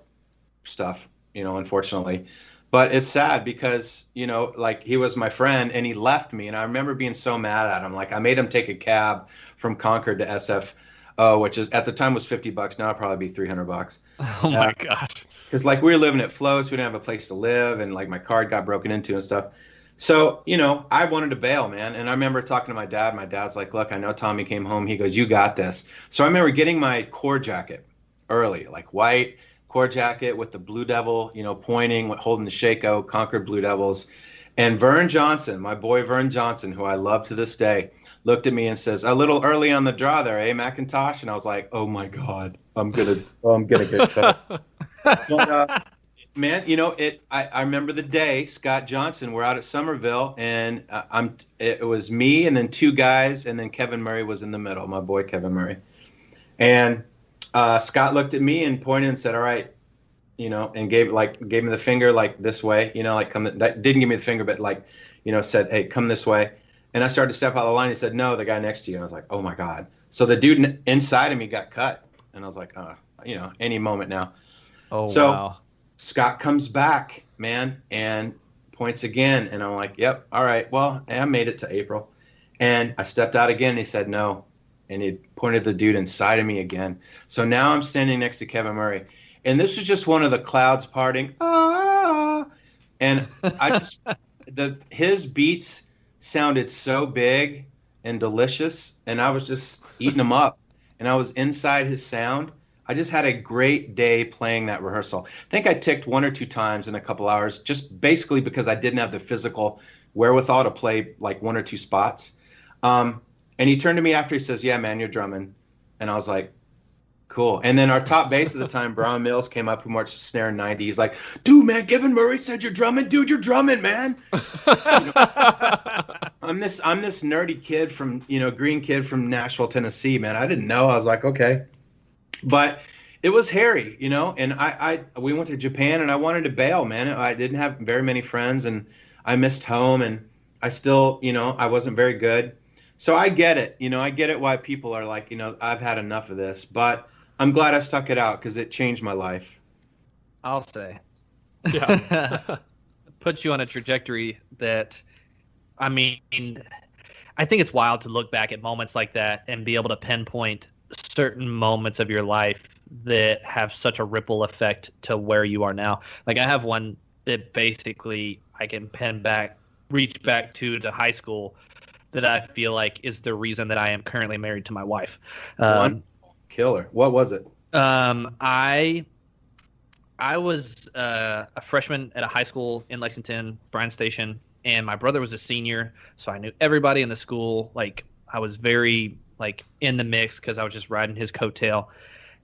stuff, unfortunately. But it's sad because, he was my friend and he left me. And I remember being so mad at him. I made him take a cab from Concord to SFO, which is at the time was $50. Now it'd probably be $300. Oh my gosh. Because we were living at Flo's, we didn't have a place to live, and my card got broken into and stuff. So, I wanted to bail, man. And I remember talking to my dad. My dad's like, look, I know Tommy came home. He goes, you got this. So I remember getting my Corps jacket early, like white Corps jacket with the Blue Devil, pointing, holding the Shako, Concord Blue Devils. And Vern Johnson, my boy Vern Johnson, who I love to this day, looked at me and says, a little early on the draw there, eh, McIntosh? And I was like, oh my God, I'm gonna get cut. But, man, I remember the day Scott Johnson. We're out at Somerville, and it was me, and then two guys, and then Kevin Murray was in the middle. My boy Kevin Murray, and Scott looked at me and pointed and said, "All right," and gave me the finger like this way, like come. Didn't give me the finger, but like, said, "Hey, come this way." And I started to step out of the line. He said, "No, the guy next to you." And I was like, "Oh my God!" So the dude inside of me got cut, and I was like, any moment now." Oh, so, wow. Scott comes back, man, and points again. And I'm like, yep, all right. Well, I made it to April. And I stepped out again, and he said no. And he pointed the dude inside of me again. So now I'm standing next to Kevin Murray. And this was just one of the clouds parting. Ah! And his beats sounded so big and delicious. And I was just eating them up. And I was inside his sound. I just had a great day playing that rehearsal. I think I ticked one or two times in a couple hours, just basically because I didn't have the physical wherewithal to play like one or two spots. And he turned to me after, he says, "Yeah, man, you're drumming." And I was like, cool. And then our top bass at the time, Brian Mills, came up, who marched the snare in 90. He's like, "Dude, man, Kevin Murray said you're drumming. Dude, you're drumming, man." I'm this nerdy kid from, green kid from Nashville, Tennessee, man. I didn't know. I was like, okay. But it was hairy, and we went to Japan, and I wanted to bail, man. I didn't have very many friends, and I missed home, and I still, I wasn't very good. So I get it, I get it why people are like, I've had enough of this, but I'm glad I stuck it out because it changed my life. I'll say. Yeah. Put you on a trajectory that, I mean, I think it's wild to look back at moments like that and be able to pinpoint certain moments of your life that have such a ripple effect to where you are now. Like I have one that basically I can reach back to high school that I feel like is the reason that I am currently married to my wife. One killer. What was it? I was a freshman at a high school in Lexington, Bryan Station, and my brother was a senior, so I knew everybody in the school. Like I was very in the mix because I was just riding his coattail.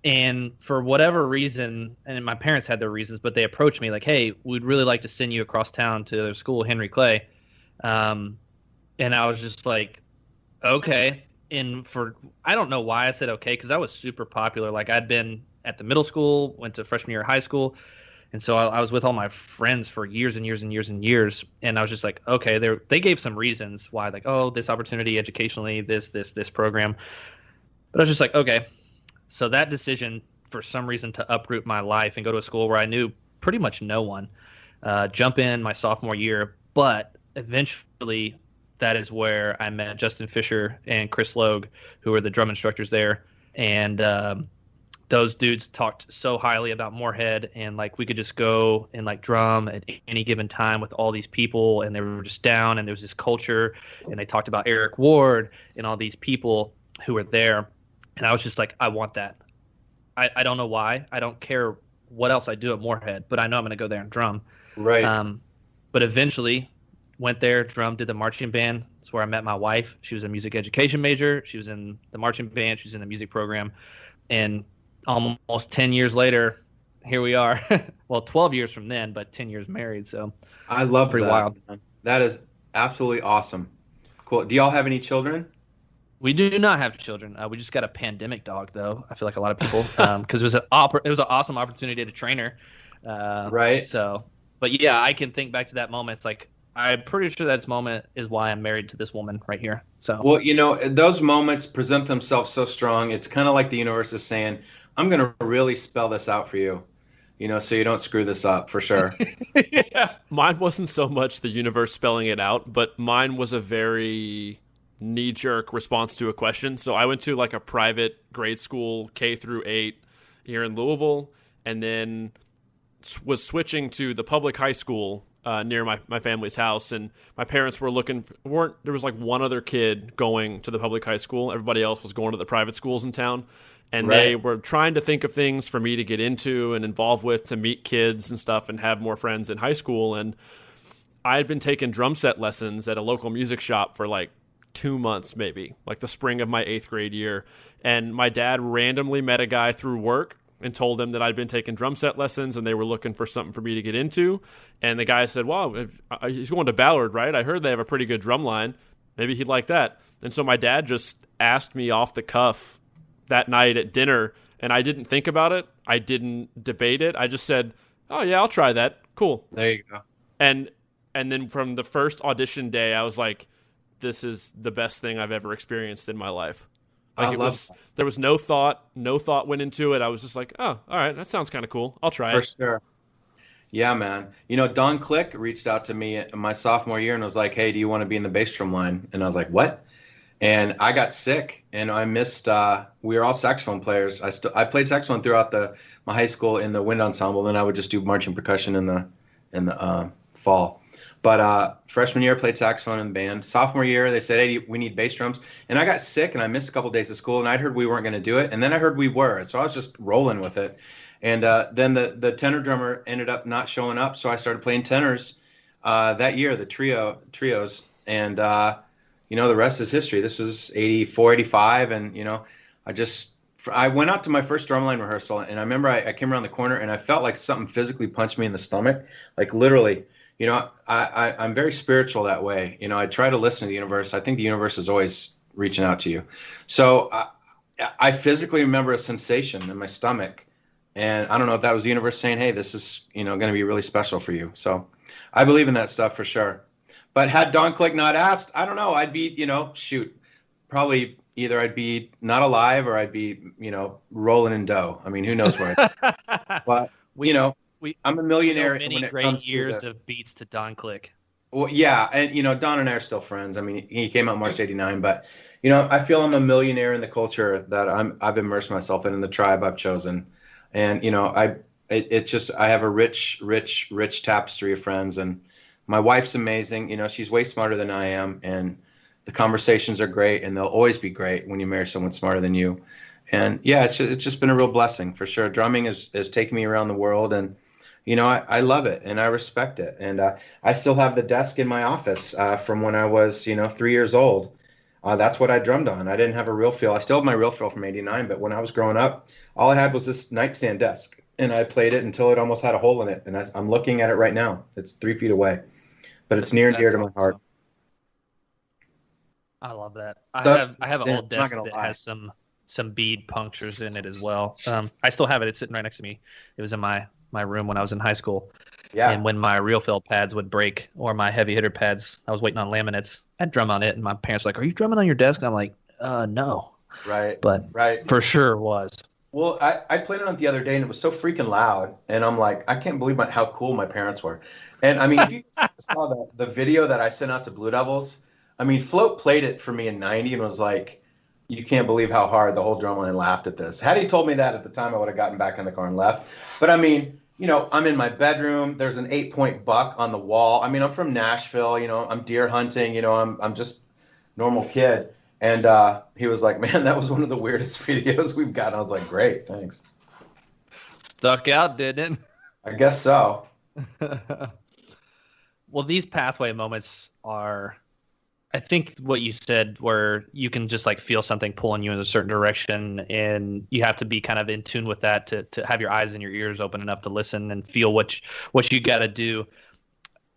And for whatever reason, and my parents had their reasons, but they approached me like, "Hey, we'd really like to send you across town to their school, Henry Clay." And I was just like, okay. And I don't know why I said okay, because I was super popular. Like I'd been at the middle school, went to freshman year of high school. And so I was with all my friends for years and years and years and years. And I was just like, okay, they gave some reasons why, like, oh, this opportunity educationally, this program. But I was just like, okay. So that decision, for some reason, to uproot my life and go to a school where I knew pretty much no one, jump in my sophomore year. But eventually, that is where I met Justin Fisher and Chris Logue, who were the drum instructors there. And those dudes talked so highly about Moorhead, and like we could just go and like drum at any given time with all these people, and they were just down, and there was this culture, and they talked about Eric Ward and all these people who were there, and I was just like, I want that. I don't know why. I don't care what else I do at Moorhead, but I know I'm going to go there and drum. Right. But eventually went there, drummed, did the marching band. That's where I met my wife. She was a music education major. She was in the marching band. She was in the music program, and almost 10 years later, here we are. Well, 12 years from then, but 10 years married. So I love pretty that. wild. That is absolutely awesome. Cool. Do y'all have any children? We do not have children. We just got a pandemic dog, though. I feel like a lot of people, because it was an awesome opportunity to train her. Right. So, but yeah, I can think back to that moment. It's like, I'm pretty sure that moment is why I'm married to this woman right here. So, well, those moments present themselves so strong. It's kind of like the universe is saying, I'm going to really spell this out for you, so you don't screw this up for sure. Yeah. Mine wasn't so much the universe spelling it out, but mine was a very knee-jerk response to a question. So I went to like a private grade school, K through 8 here in Louisville, and then was switching to the public high school near my family's house, and my parents were there was like one other kid going to the public high school. Everybody else was going to the private schools in town, and they were trying to think of things for me to get into and involved with, to meet kids and stuff and have more friends in high school. And I had been taking drum set lessons at a local music shop for like 2 months, maybe like the spring of my 8th grade year. And my dad randomly met a guy through work and told him that I'd been taking drum set lessons and they were looking for something for me to get into. And the guy said, well, he's going to Ballard, right? I heard they have a pretty good drum line. Maybe he'd like that. And so my dad just asked me off the cuff that night at dinner, and I didn't think about it. I didn't debate it. I just said, oh yeah, I'll try that. Cool. There you go. And then from the first audition day, I was like, this is the best thing I've ever experienced in my life. Like there was no thought went into it. I was just like, oh, all right, that sounds kind of cool. I'll try it. For sure. Yeah, man. You know, Don Click reached out to me in my sophomore year and was like, hey, do you want to be in the bass drum line? And I was like, what? And I got sick and I missed, we were all saxophone players. I played saxophone throughout my high school in the wind ensemble. Then I would just do marching percussion in the fall. But freshman year, played saxophone in the band. Sophomore year, they said, hey, we need bass drums. And I got sick, and I missed a couple days of school, and I'd heard we weren't going to do it. And then I heard we were, so I was just rolling with it. And then the tenor drummer ended up not showing up, so I started playing tenors that year, the trios. And, the rest is history. This was 84, 85, and, I went out to my first drumline rehearsal, and I remember I came around the corner, and I felt like something physically punched me in the stomach, like literally. I'm very spiritual that way. I try to listen to the universe. I think the universe is always reaching out to you. So I physically remember a sensation in my stomach. And I don't know if that was the universe saying, hey, this is, going to be really special for you. So I believe in that stuff for sure. But had Don Click not asked, I don't know. I'd be, probably either I'd be not alive or I'd be, rolling in dough. I mean, who knows where but, I'm a millionaire. Many great years of beats to Don Click. Well, yeah, and Don and I are still friends. I mean, he came out March '89, but I feel I'm a millionaire in the culture that I've immersed myself in the tribe I've chosen, and I have a rich tapestry of friends, and my wife's amazing. She's way smarter than I am, and the conversations are great, and they'll always be great when you marry someone smarter than you. And yeah, it's just been a real blessing for sure. Drumming has taken me around the world, and I love it and I respect it. And I still have the desk in my office from when I was, 3 years old. That's what I drummed on. I didn't have a real feel. I still have my real feel from '89, but when I was growing up, all I had was this nightstand desk, and I played it until it almost had a hole in it. And I'm looking at it right now. It's 3 feet away, but it's near and dear to my heart. I love that. So, I have an old desk that has some bead punctures in it as well. I still have it. It's sitting right next to me. It was in my room when I was in high school. Yeah. And when my real fill pads would break or my heavy hitter pads, I was waiting on laminates. I'd drum on it, and my parents were like, "Are you drumming on your desk?" And I'm like, no. Right. But for sure was. Well, I played on it the other day, and it was so freaking loud, and I'm like, I can't believe how cool my parents were. And I mean, if you saw the video that I sent out to Blue Devils, I mean, Float played it for me in '90 and was like, you can't believe how hard the whole drumline laughed at this. Had he told me that at the time, I would have gotten back in the car and left. But I mean, I'm in my bedroom. There's an 8-point buck on the wall. I mean, I'm from Nashville. I'm deer hunting. I'm just normal kid. And he was like, man, that was one of the weirdest videos we've got. And I was like, great, thanks. Stuck out, didn't it? I guess so. Well, these pathway moments are, I think what you said, where you can just like feel something pulling you in a certain direction, and you have to be kind of in tune with that to have your eyes and your ears open enough to listen and feel what you got to do.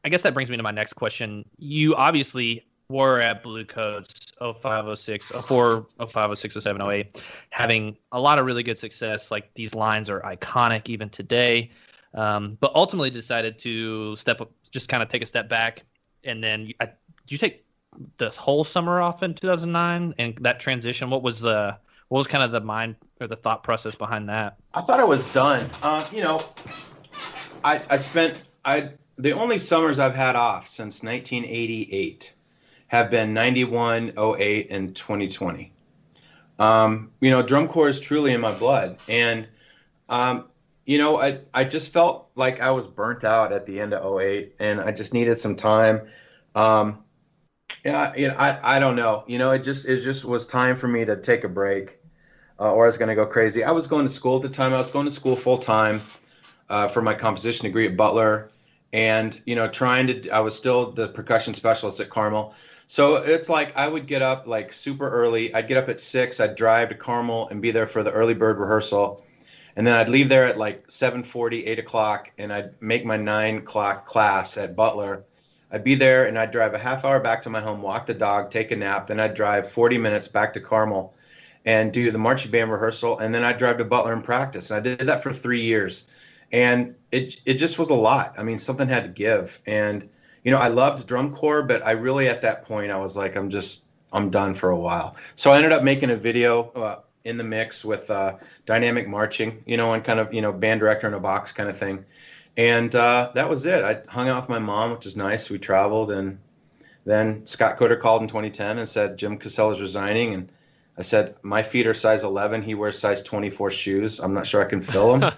I guess that brings me to my next question. You obviously were at Blue Coats 05, 06, 04, 05, 06, 07, 08, having a lot of really good success. Like, these lines are iconic even today, but ultimately decided to step up, just kind of take a step back. And then did you take the whole summer off in 2009, and that transition? What was kind of the mind or the thought process behind that? I thought I was done. The only summers I've had off since 1988 have been 91, 08, and 2020. Drum corps is truly in my blood. And I just felt like I was burnt out at the end of '08, and I just needed some time. Um, I don't know. It just was time for me to take a break, or I was going to go crazy. I was going to school at the time. I was going to school full time for my composition degree at Butler, and I was still the percussion specialist at Carmel. So it's like I would get up like super early. I'd get up at 6. I'd drive to Carmel and be there for the early bird rehearsal, and then I'd leave there at like 7:40, 8 o'clock, and I'd make my 9 o'clock class at Butler. I'd be there and I'd drive a half hour back to my home, walk the dog, take a nap. Then I'd drive 40 minutes back to Carmel and do the marching band rehearsal. And then I'd drive to Butler and practice. And I did that for 3 years. And it just was a lot. I mean, something had to give. And, I loved drum corps, but I really, at that point, I was like, I'm done for a while. So I ended up making a video in the mix with dynamic marching, and kind of, band director in a box kind of thing. And that was it. I hung out with my mom, which is nice. We traveled, and then Scott Coder called in 2010 and said Jim Casella's resigning. And I said, my feet are size 11. He wears size 24 shoes. I'm not sure I can fill them.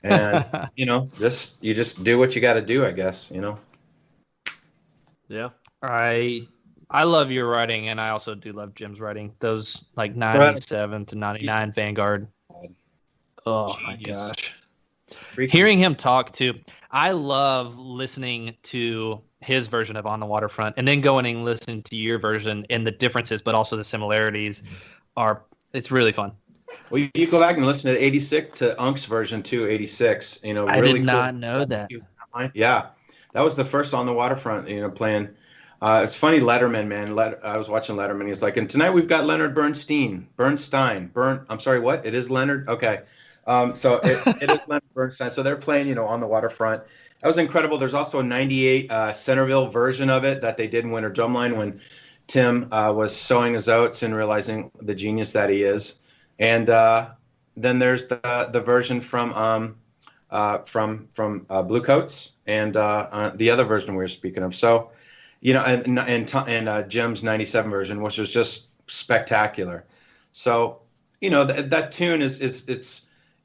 And you just do what you got to do, I guess. Yeah. I love your writing, and I also do love Jim's writing. Those like 97 to 99 Vanguard. Oh my gosh. Hearing him talk too, I love listening to his version of On the Waterfront, and then going and listening to your version, and the differences, but also the similarities it's really fun. Well, you go back and listen to 86 to Unk's version too, 86. I really did not know that. Yeah, that was the first On the Waterfront. Playing. It's funny, Letterman, man. I was watching Letterman. He's like, and tonight we've got Leonard Bernstein. I'm sorry, what? It is Leonard. Okay. So it is Leonard Bernstein. So they're playing, On the Waterfront. That was incredible. There's also a 98 Centerville version of it that they did in Winter Drumline when Tim was sowing his oats and realizing the genius that he is. And then there's the version from Bluecoats and the other version we were speaking of. So, and Jim's 97 version, which was just spectacular. So, that tune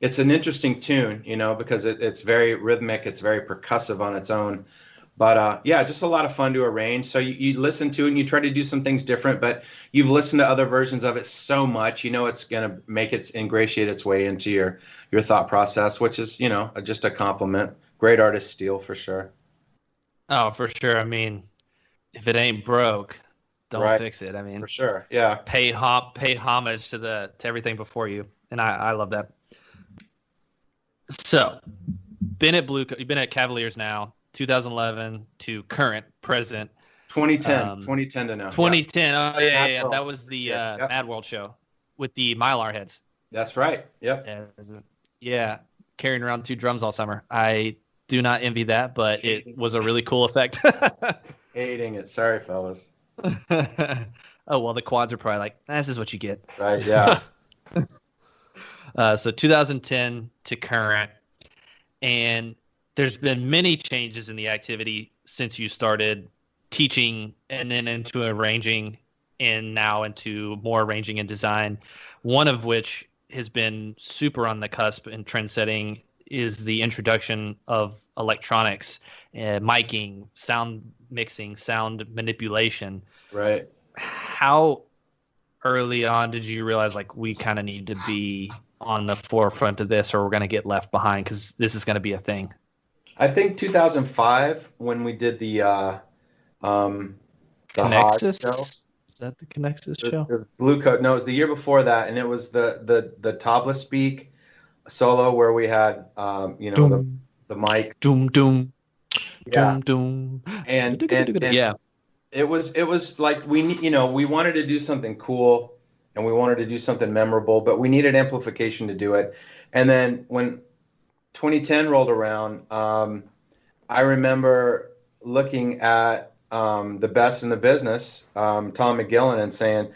it's an interesting tune, because it's very rhythmic, it's very percussive on its own. But just a lot of fun to arrange. So you listen to it and you try to do some things different, but you've listened to other versions of it so much, it's going to make it ingratiate its way into your thought process, which is, just a compliment. Great artist steal for sure. Oh, for sure. I mean, if it ain't broke, don't fix it. I mean, for sure. Yeah. Pay homage to everything before you. And I love that. So, you've been at Cavaliers now, 2011 to present. 2010 to now. 2010. Yeah. Oh, yeah. That was the Mad World show with the Mylar heads. That's right. Yep. Yeah. Carrying around 2 drums all summer. I do not envy that, but it was a really cool effect. Hating it. Sorry, fellas. Oh, well, the quads are probably like, this is what you get. Right, yeah. So 2010 to current, and there's been many changes in the activity since you started teaching and then into arranging and now into more arranging and design, one of which has been super on the cusp and trend setting is the introduction of electronics, miking, sound mixing, sound manipulation. Right. How early on did you realize like we kind of need to be on the forefront of this or we're going to get left behind because this is going to be a thing? I think 2005 when we did the Connexus show. Is that the Connexus show? The Blue Coat. No, it was the year before that, and it was the Tabla Speak solo where we had the mic. Doom doom. Yeah. Doom doom. And yeah. It was like we wanted to do something cool and we wanted to do something memorable, but we needed amplification to do it. And then when 2010 rolled around, I remember looking at the best in the business, Tom McGillen, and saying,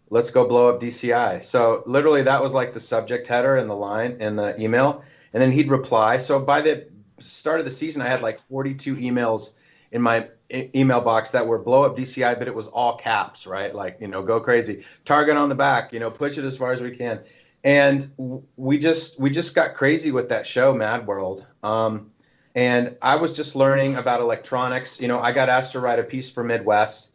let's go blow up DCI. So literally that was like the subject header in the line in the email, and then he'd reply. So by the start of the season, I had like 42 emails in my email box that were blow up DCI, but it was all caps, right? Like, go crazy, target on the back, push it as far as we can. and we just got crazy with that show, Mad World. And I was just learning about electronics. You know, I got asked to write a piece for Midwest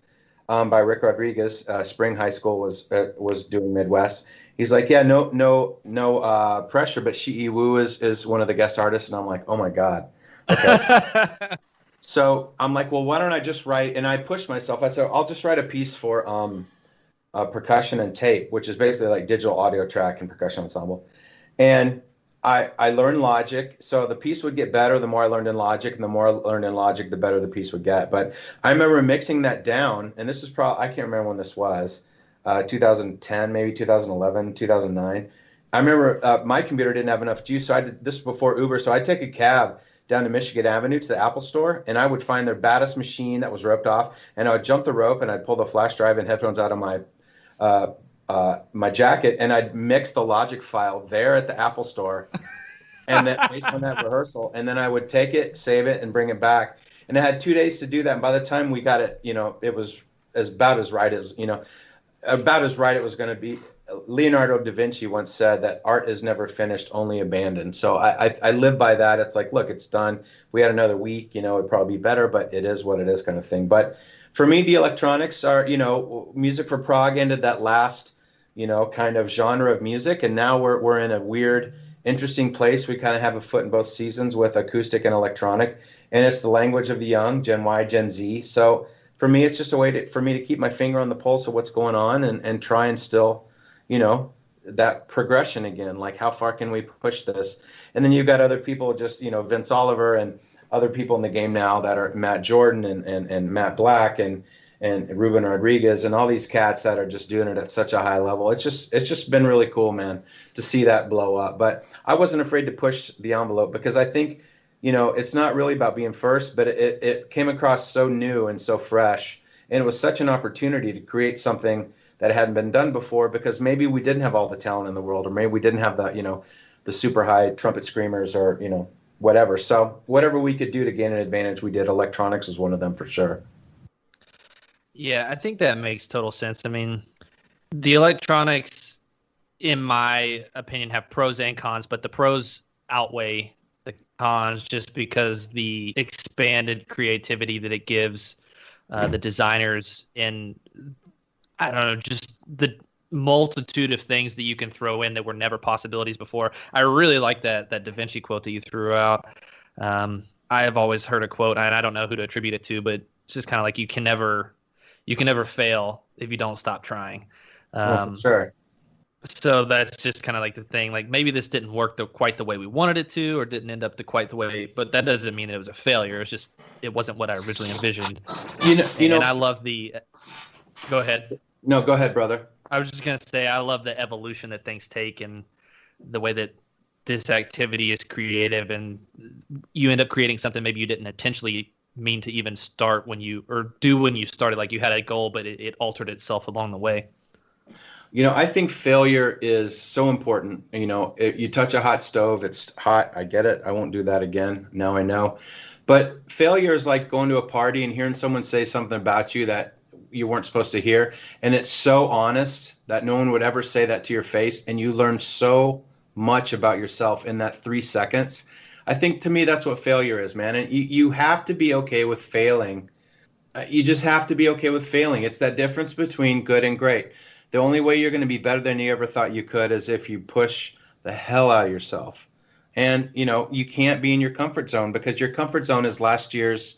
by Rick Rodriguez. Spring High School was doing Midwest. He's like, yeah, no pressure, but Shi Wu is one of the guest artists, and I'm like, oh my God. Okay. So I'm like, well, why don't I just write? And I pushed myself. I said, I'll just write a piece for percussion and tape, which is basically like digital audio track and percussion ensemble. And I learned Logic, so the piece would get better the more I learned in Logic, and the more I learned in Logic, the better the piece would get. But I remember mixing that down, and this is probably, I can't remember when this was, 2010, maybe 2011, 2009. I remember my computer didn't have enough juice, so I did this before Uber, so I'd take a cab down to Michigan Avenue to the Apple Store, and I would find their baddest machine that was roped off, and I would jump the rope, and I'd pull the flash drive and headphones out of my jacket, and I'd mix the Logic file there at the Apple Store, and then based on that rehearsal, and then I would take it, save it, and bring it back. And I had 2 days to do that. And by the time we got it, you know, it was about as right as, you know, about as right it was going to be. Leonardo da Vinci once said that art is never finished, only abandoned. So I live by that. It's like, look, it's done. We had another week, you know, it'd probably be better, but it is what it is, kind of thing. But for me, the electronics are, you know, Music for Prague ended that last, you know, kind of genre of music, and now we're in a weird, interesting place. We kind of have a foot in both seasons with acoustic and electronic, and it's the language of the young, Gen Y, Gen Z. So for me, it's just a way for me to keep my finger on the pulse of what's going on, and try and still, you know, that progression again, like how far can we push this? And then you've got other people, just, you know, Vince Oliver and other people in the game now that are Matt Jordan and Matt Black and Ruben Rodriguez and all these cats that are just doing it at such a high level. It's just been really cool, man, to see that blow up. But I wasn't afraid to push the envelope, because I think, you know, it's not really about being first, but it came across so new and so fresh. And it was such an opportunity to create something that hadn't been done before, because maybe we didn't have all the talent in the world, or maybe we didn't have the, you know, the super high trumpet screamers, or, you know, whatever. So whatever we could do to gain an advantage, we did. Electronics was one of them for sure. Yeah, I think that makes total sense. I mean, the electronics, in my opinion, have pros and cons, but the pros outweigh the cons, just because the expanded creativity that it gives the designers, and I don't know, just the multitude of things that you can throw in that were never possibilities before. I really like that Da Vinci quote that you threw out. I have always heard a quote, and I don't know who to attribute it to, but it's just kind of like, you can never fail if you don't stop trying. For sure. So that's just kind of like the thing. Like, maybe this didn't work quite the way we wanted it to, or didn't end up quite the way, but that doesn't mean it was a failure. It's just, it wasn't what I originally envisioned. You know. And I love the. Go ahead. No, go ahead, brother. I was just gonna say, I love the evolution that things take, and the way that this activity is creative, and you end up creating something maybe you didn't intentionally mean to even start when you started. Like, you had a goal, but it altered itself along the way. You know, I think failure is so important. You know, you touch a hot stove, it's hot. I get it. I won't do that again. Now I know. But failure is like going to a party and hearing someone say something about you that you weren't supposed to hear. And it's so honest that no one would ever say that to your face. And you learn so much about yourself in that 3 seconds. I think, to me, that's what failure is, man. And you have to be okay with failing. You just have to be okay with failing. It's that difference between good and great. The only way you're going to be better than you ever thought you could is if you push the hell out of yourself. And, you know, you can't be in your comfort zone, because your comfort zone is last year's,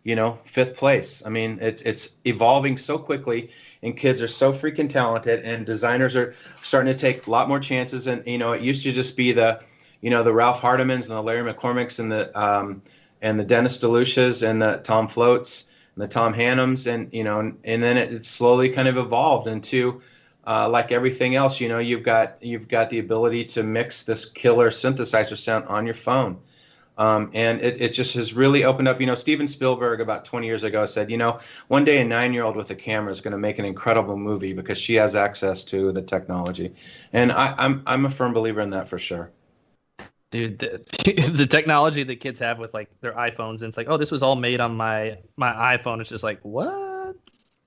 you know, 5th place. I mean, it's evolving so quickly, and kids are so freaking talented, and designers are starting to take a lot more chances. And, you know, it used to just be the Ralph Hardemans and the Larry McCormicks and the Dennis DeLucias and the Tom Floats and the Tom Hannums, and, you know, and then it slowly kind of evolved into, like everything else, you know, you've got the ability to mix this killer synthesizer sound on your phone. And it just has really opened up. You know, Steven Spielberg about 20 years ago said, you know, one day a 9-year-old with a camera is going to make an incredible movie because she has access to the technology. And I'm a firm believer in that for sure. Dude, the technology that kids have with like their iPhones, and it's like, oh, this was all made on my iPhone. It's just like, what?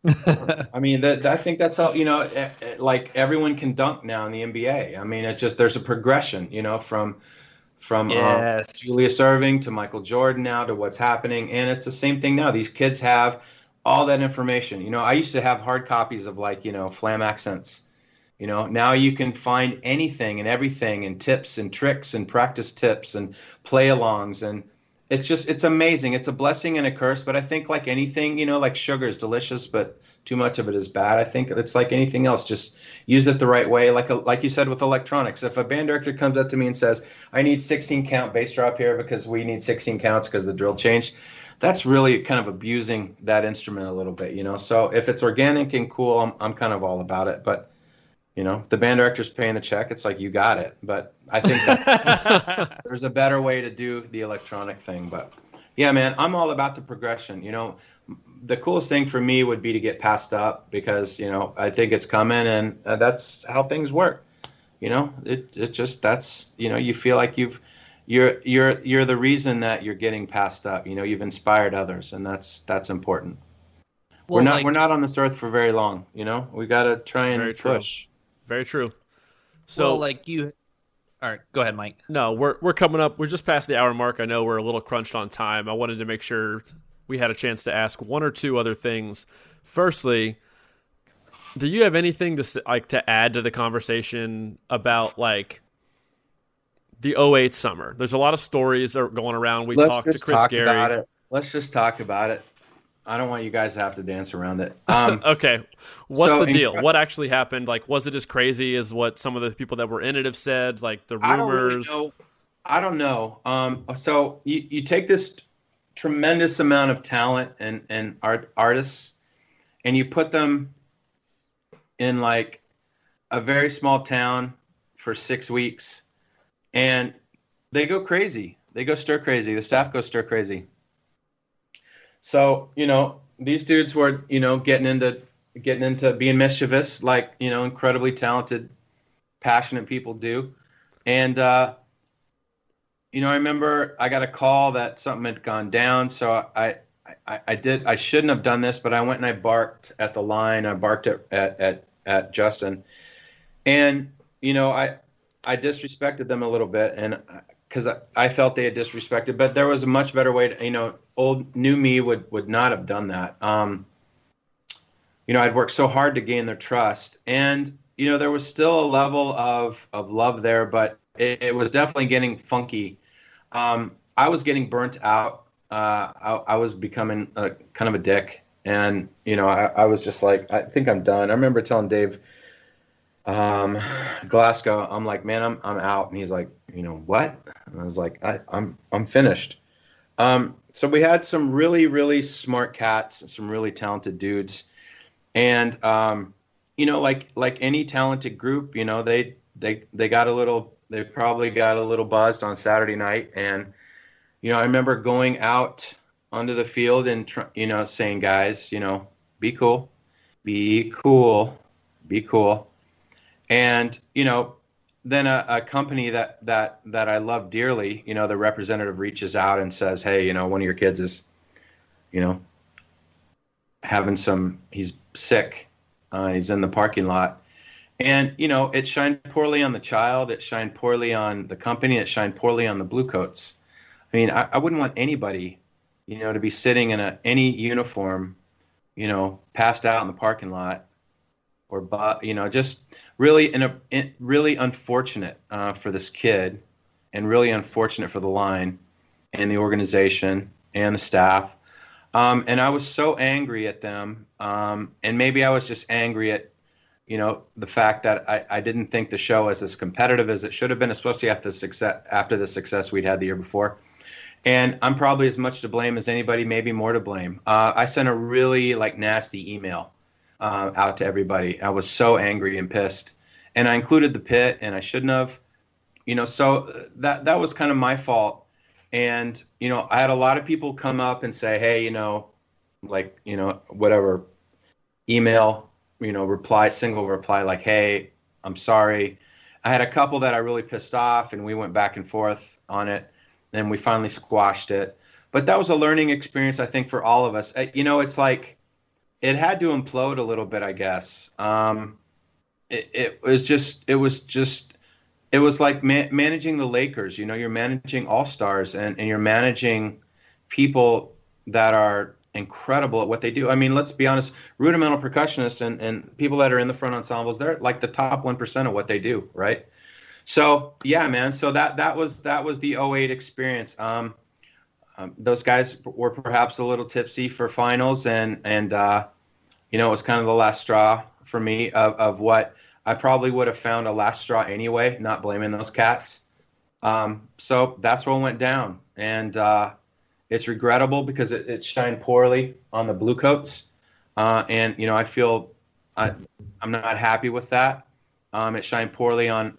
I mean, I think that's how, like everyone can dunk now in the NBA. I mean, it's just there's a progression, from Yes. Julius Irving to Michael Jordan now to what's happening, and it's the same thing now. These kids have all that information. I used to have hard copies of like Flam Accents. Now you can find anything and everything and tips and tricks and practice tips and play-alongs, and it's amazing. It's a blessing and a curse, but I think like anything, like sugar is delicious, but too much of it is bad. I think it's like anything else. Just use it the right way. Like you said with electronics, if a band director comes up to me and says, I need 16 count bass drop here because we need 16 counts because the drill changed, that's really kind of abusing that instrument a little bit, So if it's organic and cool, I'm kind of all about it. But if the band director's paying the check, it's like, you got it. But I think that there's a better way to do the electronic thing. But yeah, man, I'm all about the progression. The coolest thing for me would be to get passed up because, I think it's coming, and that's how things work. It just, that's, you feel like you're the reason that you're getting passed up. You've inspired others, and that's important. Well, we're not on this earth for very long. We got to try and push. Very true. So, all right, go ahead, Mike. No, we're coming up. We're just past the hour mark. I know we're a little crunched on time. I wanted to make sure we had a chance to ask one or two other things. Firstly, do you have anything to add to the conversation about like the '08 summer? There's a lot of stories going around. We talked to Chris Gary. Let's just talk about it. I don't want you guys to have to dance around it. Okay. What's the deal? What actually happened? Like, was it as crazy as what some of the people that were in it have said? Like the rumors? I don't know. So you take this tremendous amount of talent and artists, and you put them in like a very small town for 6 weeks, and they go crazy. They go stir crazy. The staff goes stir crazy. So, these dudes were, getting into being mischievous, like, incredibly talented, passionate people do. And, I remember I got a call that something had gone down. So I shouldn't have done this, but I went and I barked at the line. I barked at Justin, and, I disrespected them a little bit, and because I felt they had disrespected, but there was a much better way to, old new me would not have done that. I'd worked so hard to gain their trust, and, there was still a level of love there, but it was definitely getting funky. I was getting burnt out. I was becoming kind of a dick, and, I was just like, I think I'm done. I remember telling Dave Glasgow, I'm like, man, I'm out. And he's like, what? And I was like, I'm finished. So we had some really, really smart cats and some really talented dudes. And, like any talented group, they probably got a little buzzed on Saturday night. And, I remember going out onto the field and, saying, guys, be cool, be cool, be cool. And, then a company that I love dearly, the representative reaches out and says, hey, one of your kids is, he's sick. He's in the parking lot. And, it shined poorly on the child. It shined poorly on the company. It shined poorly on the Bluecoats. I mean, I wouldn't want anybody, to be sitting in any uniform, passed out in the parking lot. Or, just really, really unfortunate for this kid, and really unfortunate for the line and the organization and the staff. And I was so angry at them. And maybe I was just angry at, the fact that I didn't think the show was as competitive as it should have been, especially after the success we'd had the year before. And I'm probably as much to blame as anybody, maybe more to blame. I sent a really nasty email out to everybody. I was so angry and pissed, and I included the pit, and I shouldn't have, so that was kind of my fault. And, I had a lot of people come up and say, hey, whatever, email, single reply, like, hey, I'm sorry. I had a couple that I really pissed off, and we went back and forth on it, and we finally squashed it. But that was a learning experience, I think, for all of us. It's like, it had to implode a little bit, I guess. It was like managing the Lakers. You know, you're managing all-stars and you're managing people that are incredible at what they do. I mean, let's be honest, rudimental percussionists and people that are in the front ensembles, they're like the top 1% of what they do, right? So yeah, man. So that was the '08 experience. Those guys were perhaps a little tipsy for finals, and you know, it was kind of the last straw for me of what I probably would have found a last straw anyway. Not blaming those cats. So that's what went down, and it's regrettable because it shined poorly on the Bluecoats, and you know, I feel I'm not happy with that. It shined poorly on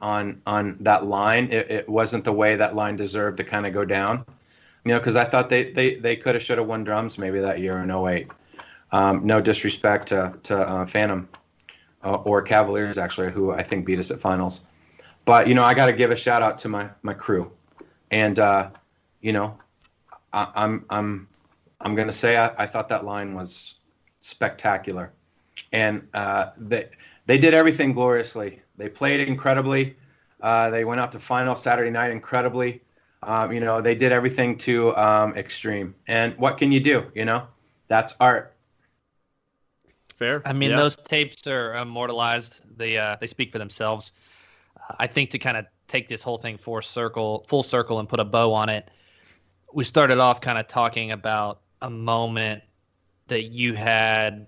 that line. It wasn't the way that line deserved to kind of go down, you know, because I thought they could have should have won drums maybe that year in '08. No disrespect to Phantom or Cavaliers, actually, who I think beat us at finals. But, you know, I got to give a shout out to my crew. And, you know, I'm going to say I thought that line was spectacular. And they did everything gloriously. They played incredibly. They went out to final Saturday night incredibly. You know, they did everything to extreme. And what can you do? You know, that's art. Fair. I mean, yeah. those tapes are immortalized. They speak for themselves. I think to kind of take this whole thing full circle, and put a bow on it, we started off kind of talking about a moment that you had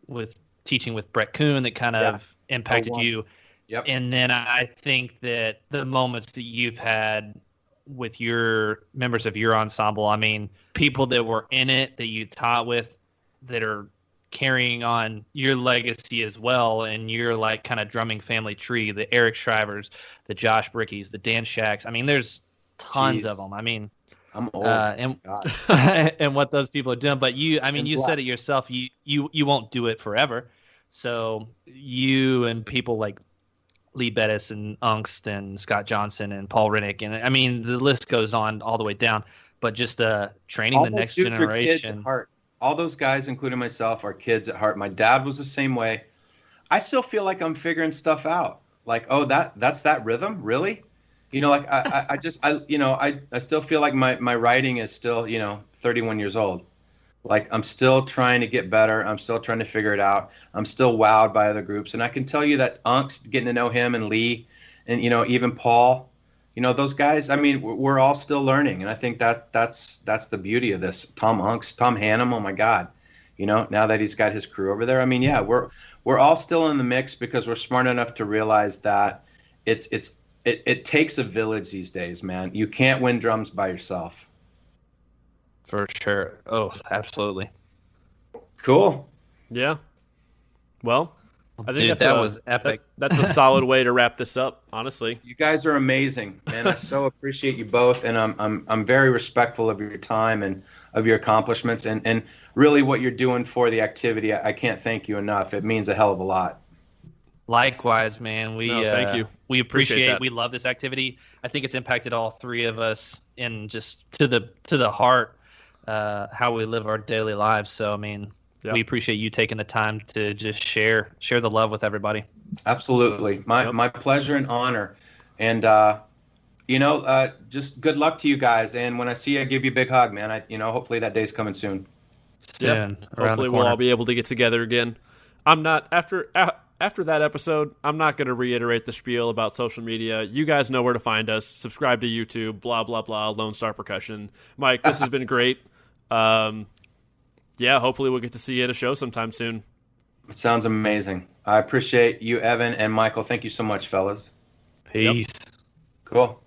with teaching with Brett Kuhn that kind of impacted you. Yep. And then I think that the moments that you've had with your members of your ensemble, I mean, people that were in it that you taught with that are carrying on your legacy as well, and your like kind of drumming family tree, the Eric Shrivers, the Josh Brickies, the Dan Shacks. I mean, there's tons of them. I mean, I'm old. And what those people are doing. But you said it yourself, you won't do it forever. So you and people like Lee Bettis and Ungst and Scott Johnson and Paul Rennick, and I mean, the list goes on all the way down, but just training the next generation. All those guys, including myself, are kids at heart. My dad was the same way. I still feel like I'm figuring stuff out. Like, oh, that's that rhythm, really? You know, like I still feel like my writing is still, you know, 31 years old. Like I'm still trying to get better. I'm still trying to figure it out. I'm still wowed by other groups, and I can tell you that Unk's getting to know him and Lee, and you know, even Paul. You know, those guys, I mean, we're all still learning. And I think that's the beauty of this. Tom Hannum, oh my God. You know, now that he's got his crew over there, I mean, yeah, we're all still in the mix because we're smart enough to realize that it takes a village these days, man. You can't win drums by yourself. For sure. Oh, absolutely. Cool. Yeah. Well, I think that was epic. That's a solid way to wrap this up, honestly. You guys are amazing, man. I so appreciate you both, and I'm very respectful of your time and of your accomplishments, and really what you're doing for the activity. I can't thank you enough. It means a hell of a lot. Likewise, man. Thank you. We Appreciate that. we love this activity. I think it's impacted all three of us in just to the heart, how we live our daily lives. So I mean, we appreciate you taking the time to just share the love with everybody. Absolutely. My pleasure and honor. And, just good luck to you guys. And when I see you, I give you a big hug, man. Hopefully that day's coming soon. Hopefully we'll all be able to get together again. I'm not, after that episode, I'm not going to reiterate the spiel about social media. You guys know where to find us. Subscribe to YouTube, blah, blah, blah, Lone Star Percussion. Mike, this has been great. Hopefully we'll get to see you at a show sometime soon. It sounds amazing. I appreciate you, Evan and Michael. Thank you so much, fellas. Peace. Cool.